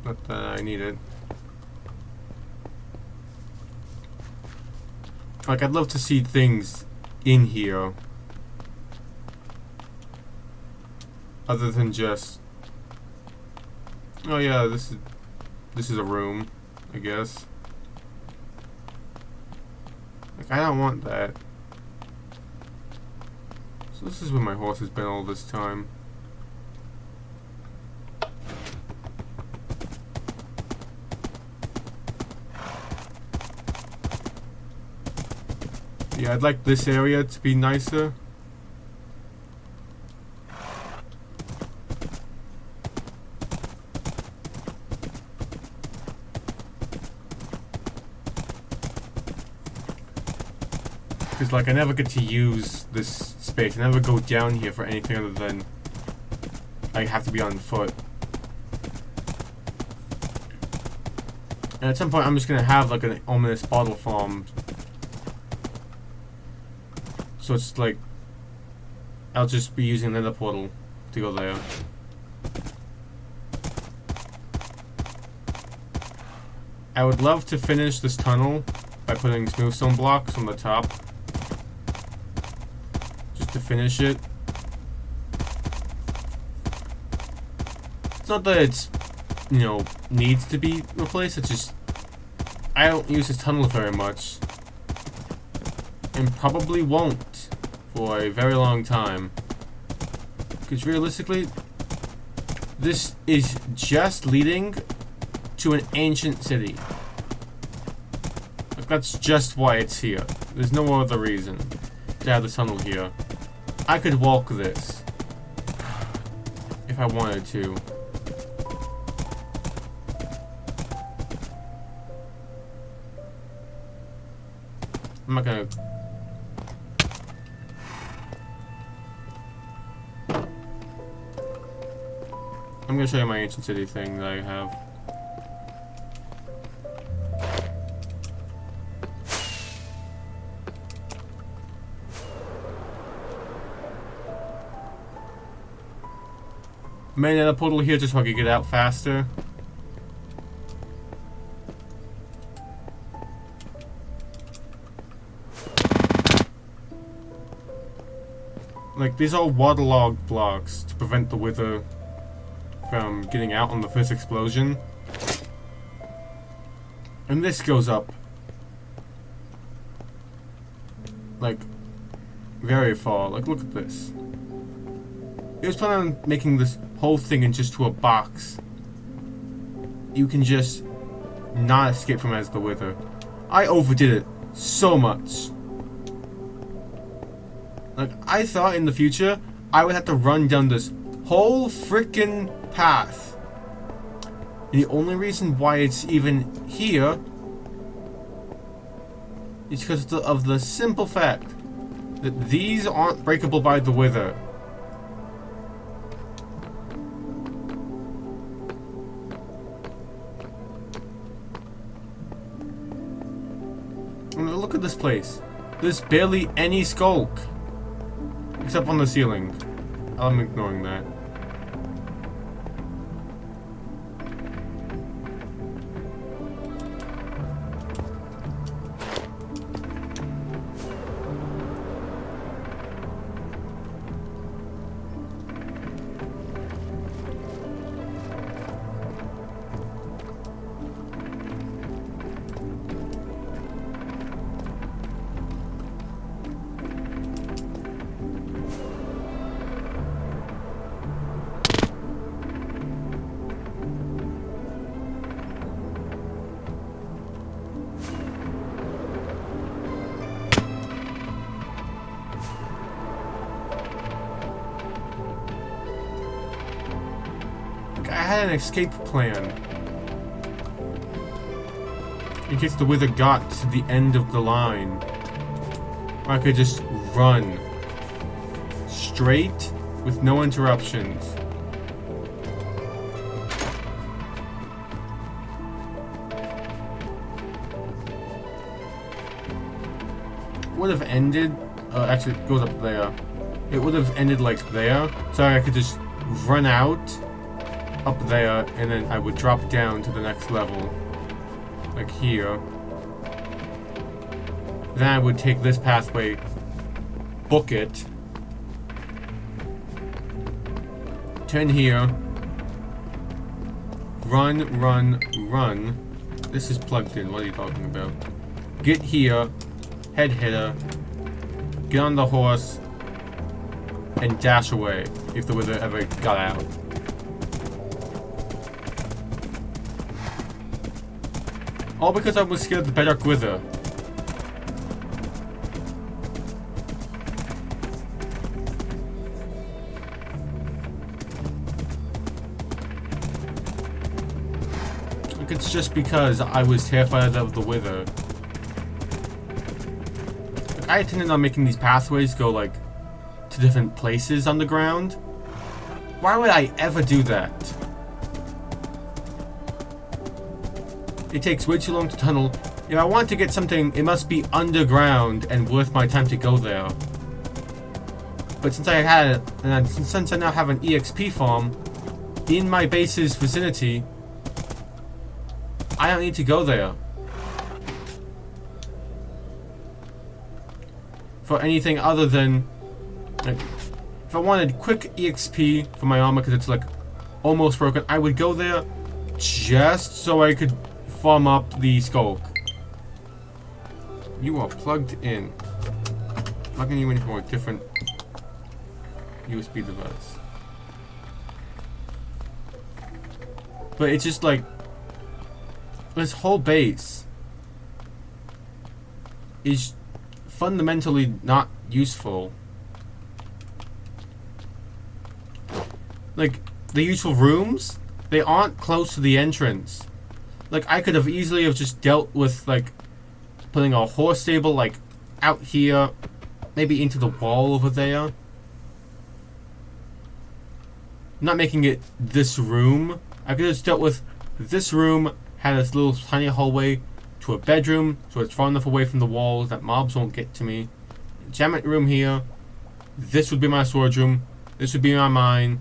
Not that I need it. Like, I'd love to see things in here other than just, oh yeah, this is a room, I guess. Like, I don't want that. So this is where my horse has been all this time. Yeah, I'd like this area to be nicer. Because, like, I never get to use this space. I never go down here for anything other than I have to be on foot. And at some point, I'm just going to have, like, an ominous bottle farm. So it's like, I'll just be using another portal to go there. I would love to finish this tunnel by putting smooth stone blocks on the top. Just to finish it. It's not that it's, needs to be replaced, it's just, I don't use this tunnel very much. And probably won't for a very long time. Because realistically, this is just leading to an ancient city. Like, that's just why it's here. There's no other reason to have the tunnel here. I could walk this if I wanted to. I'm not gonna. I'm gonna show you my ancient city thing that I have. Made another portal here just so I could get out faster. Like, these are waterlogged blocks to prevent the wither from getting out on the first explosion. And this goes up. Like, very far. Like, look at this. He was planning on making this whole thing into a box. You can just not escape from as the Wither. I overdid it so much. Like, I thought in the future I would have to run down this whole freaking path. And the only reason why it's even here is because of the simple fact that these aren't breakable by the Wither. And look at this place. There's barely any skulk. Except on the ceiling. I'm ignoring that. I had an escape plan in case the Wither got to the end of the line. I could just run straight with no interruptions. Would have ended. Actually, it goes up there. It would have ended like there, so I could just run out up there, and then I would drop down to the next level, like here. Then I would take this pathway, book it, turn here, run, run, run. This is plugged in, what are you talking about? Get here, head hitter, get on the horse, and dash away if the Wither ever got out. All because I was scared of the Bedrock Wither. Like, it's just because I was terrified of the Wither. Like, I intended on making these pathways go, like, to different places on the ground. Why would I ever do that? It takes way too long to tunnel. If I want to get something, it must be underground and worth my time to go there. But since I had, since I now have an EXP farm in my base's vicinity, I don't need to go there for anything other than, like, if I wanted quick EXP for my armor because it's like almost broken, I would go there just so I could farm up the skulk. You are plugged in. Plugging you in for a different USB device. But it's just like this whole base is fundamentally not useful. Like, the useful rooms, they aren't close to the entrance. Like, I could have easily have just dealt with, like, putting a horse stable, like, out here, maybe into the wall over there. Not making it this room. I could have just dealt with this room, had this little tiny hallway to a bedroom, so it's far enough away from the walls that mobs won't get to me. Enchantment room here. This would be my storage room. This would be my mine.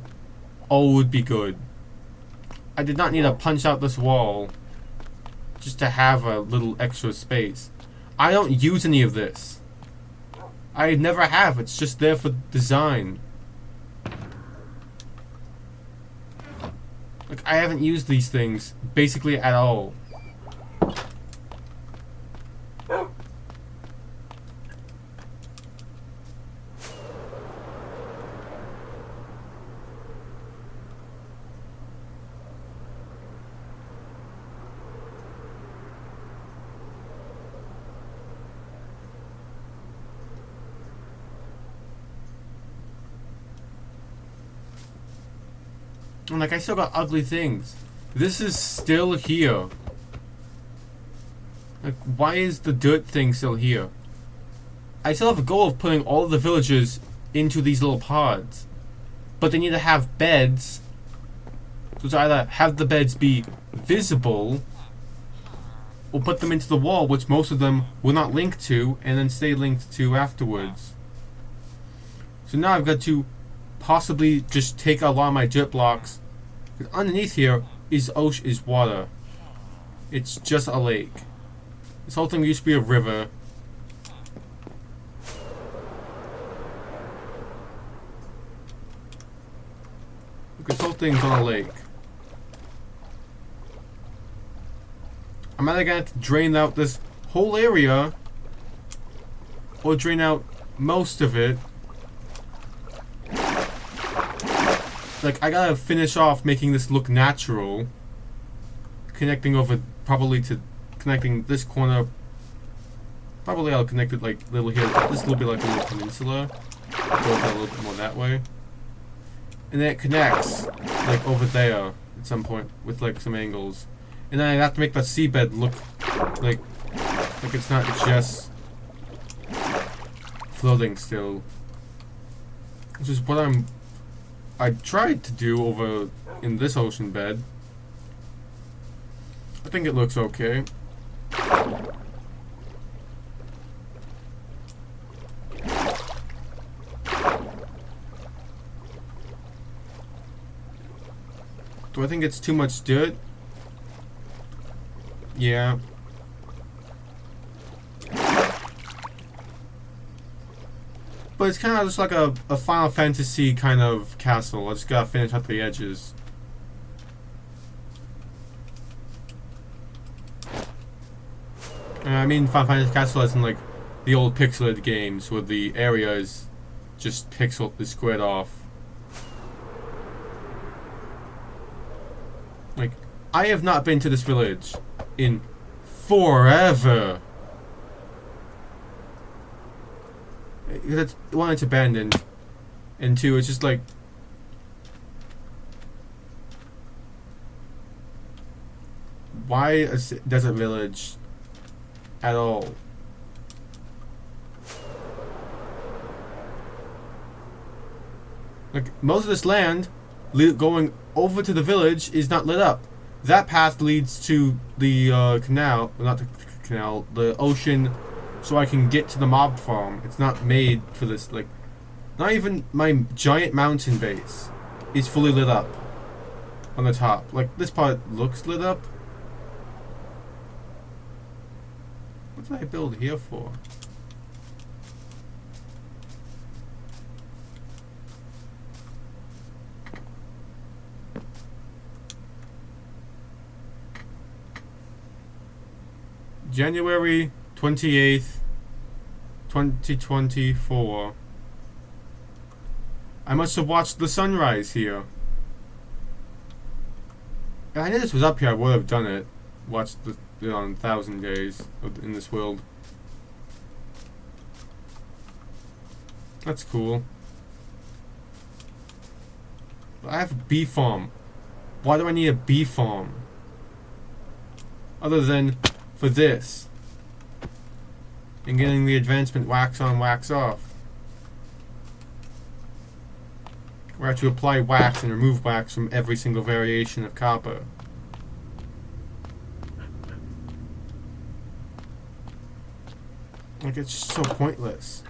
All would be good. I did not need to punch out this wall just to have a little extra space. I don't use any of this. I never have. It's just there for design. Like, I haven't used these things basically at all. And like, I still got ugly things. This is still here. Like, why is the dirt thing still here? I still have a goal of putting all the villagers into these little pods. But they need to have beds. So it's either have the beds be visible, or put them into the wall, which most of them will not link to, and then stay linked to afterwards. So now I've got to possibly just take a lot of my dirt blocks. Underneath here is water. It's just a lake. This whole thing used to be a river. This whole thing's on a lake. I'm either gonna have to drain out this whole area, or drain out most of it. Like, I gotta finish off making this look natural. Connecting over, probably to connecting this corner. Probably I'll connect it like little here. This will be like a little peninsula. Go a little bit more that way. And then it connects, like over there at some point with like some angles. And then I have to make the seabed look like it's not just floating still. Which is what I tried to do over in this ocean bed. I think it looks okay. Do I think it's too much dirt? Yeah. But it's kind of just like a Final Fantasy kind of castle. I just gotta finish up the edges. I mean Final Fantasy Castle isn't like the old pixelated games where the area is just squared off. Like, I have not been to this village in forever. One, it's abandoned, and two, it's just like, why a desert village at all? Like, most of this land going over to the village is not lit up. That path leads to the canal, not the canal, the ocean, so I can get to the mob farm. It's not made for this. Like, not even my giant mountain base is fully lit up on the top. Like, this part looks lit up. What did I build here for? January 28th, 2024. I must have watched the sunrise here. If I knew this was up here, I would have done it. Watched the on 1,000 days in this world. That's cool. I have a bee farm. Why do I need a bee farm? Other than for this. And getting the advancement wax on, wax off. Where I have to apply wax and remove wax from every single variation of copper. Like, it's just so pointless.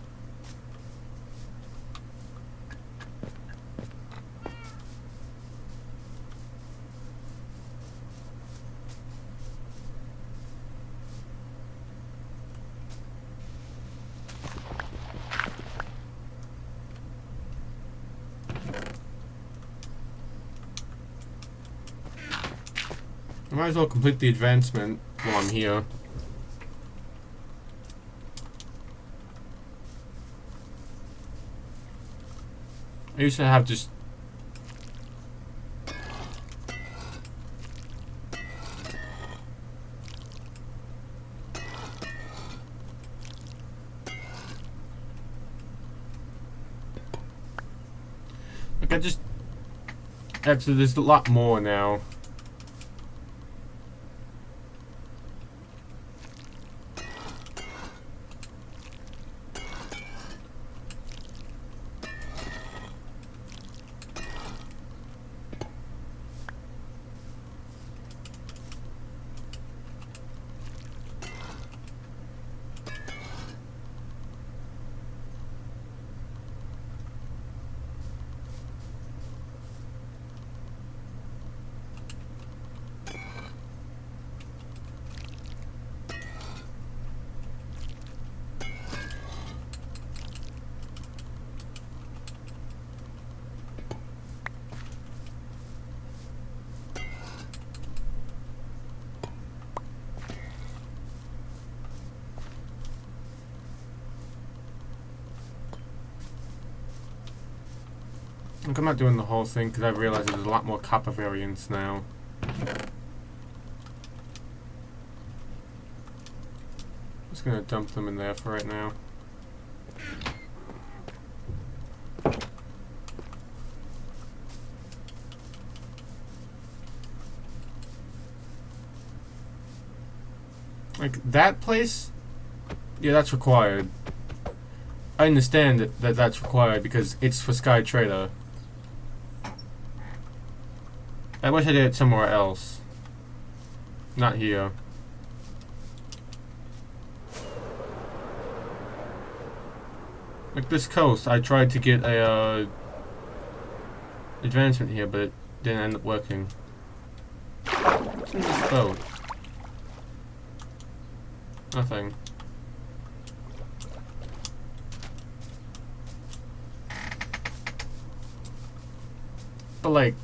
I might as well complete the advancement while I'm here. I used to have just like I just Actually, there's a lot more now. I'm not doing the whole thing because I realize there's a lot more copper variants now. Just gonna dump them in there for right now. Like that place, yeah, that's required. I understand that that's required because it's for Sky Trader. I wish I did it somewhere else. Not here. Like this coast, I tried to get a advancement here, but it didn't end up working. What's in this boat? Nothing. But like,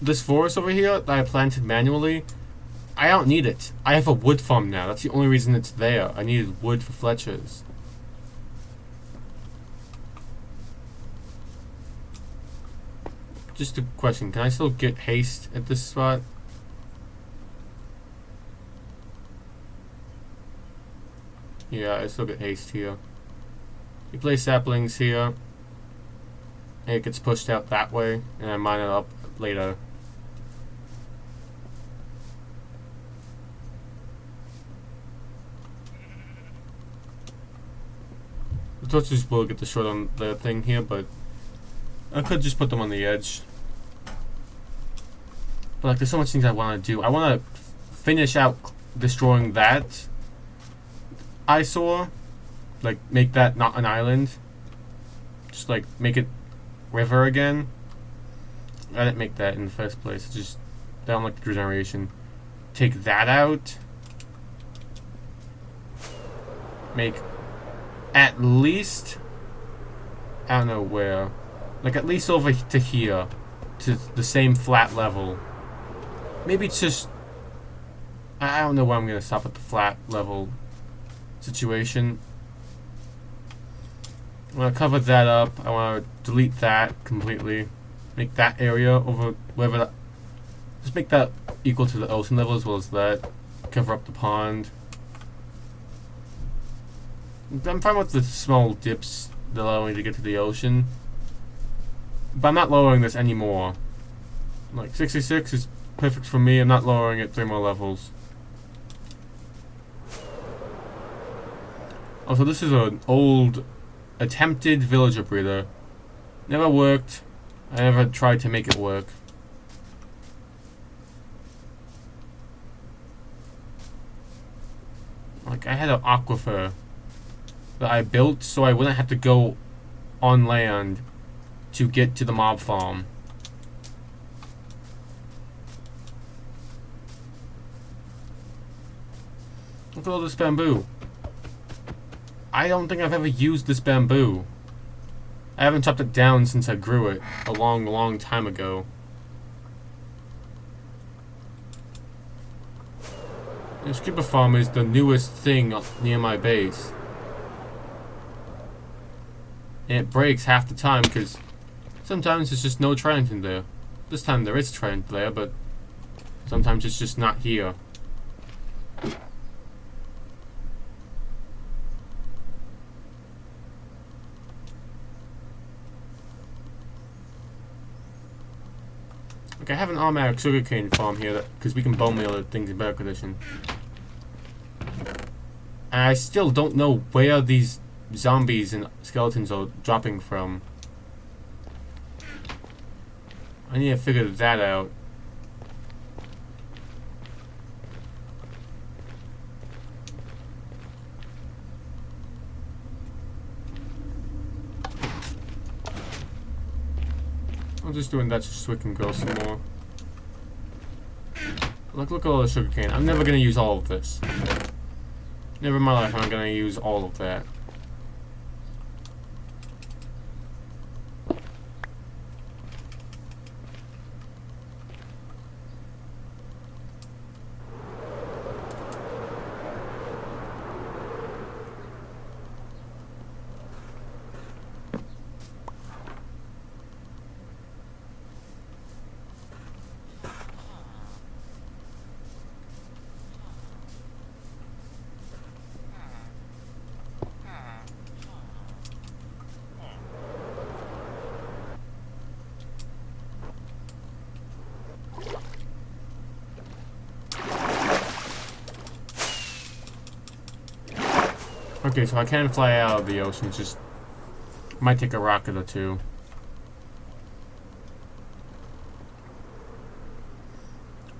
this forest over here that I planted manually, I don't need it. I have a wood farm now. That's the only reason it's there. I needed wood for Fletchers. Just a question, can I still get haste at this spot? Yeah, I still get haste here. You place saplings here, and it gets pushed out that way, and I mine it up later. The torches will get the short on the thing here, but I could just put them on the edge. But like, there's so much things I want to do. I want to finish out destroying that eyesore. Like, make that not an island. Just like, make it river again. I didn't make that in the first place. It's just, I don't like the regeneration. Take that out. Make at least, I don't know where, like at least over to here, to the same flat level. Maybe it's just, I don't know why I'm going to stop at the flat level situation. I want to cover that up. I want to delete that completely. Make that area over wherever that, just make that equal to the ocean level as well as that. Cover up the pond. I'm fine with the small dips that allow me to get to the ocean. But I'm not lowering this anymore. Like, 66 is perfect for me. I'm not lowering it 3 more levels. Also, this is an old attempted villager breeder. Never worked. I never tried to make it work. Like, I had an aquifer that I built so I wouldn't have to go on land to get to the mob farm. Look at all this bamboo. I don't think I've ever used this bamboo. I haven't chopped it down since I grew it a long, long time ago. This creeper farm is the newest thing near my base. And it breaks half the time because sometimes there's just no trident in there. This time there is trident there, but sometimes it's just not here. Like, I have an automatic sugarcane farm here because we can bone meal the things in better condition. And I still don't know where these zombies and skeletons are dropping from. I need to figure that out. I'm just doing that just so we can grow some more. Look at all the sugarcane. I'm never gonna use all of this. Never in my life am I gonna use all of that. Okay, so I can fly out of the ocean, just might take a rocket or two.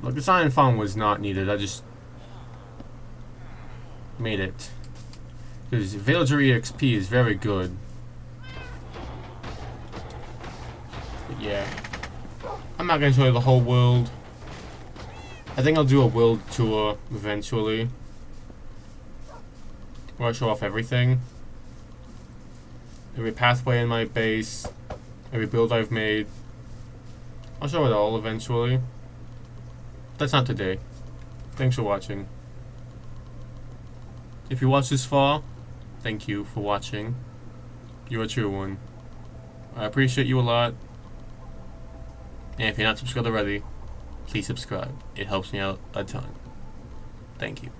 Look, this iron farm was not needed, I just made it. Because villager EXP is very good. But yeah. I'm not gonna show you the whole world. I think I'll do a world tour eventually. Where I show off everything. Every pathway in my base. Every build I've made. I'll show it all eventually. That's not today. Thanks for watching. If you watched this far, thank you for watching. You're a true one. I appreciate you a lot. And if you're not subscribed already, please subscribe. It helps me out a ton. Thank you.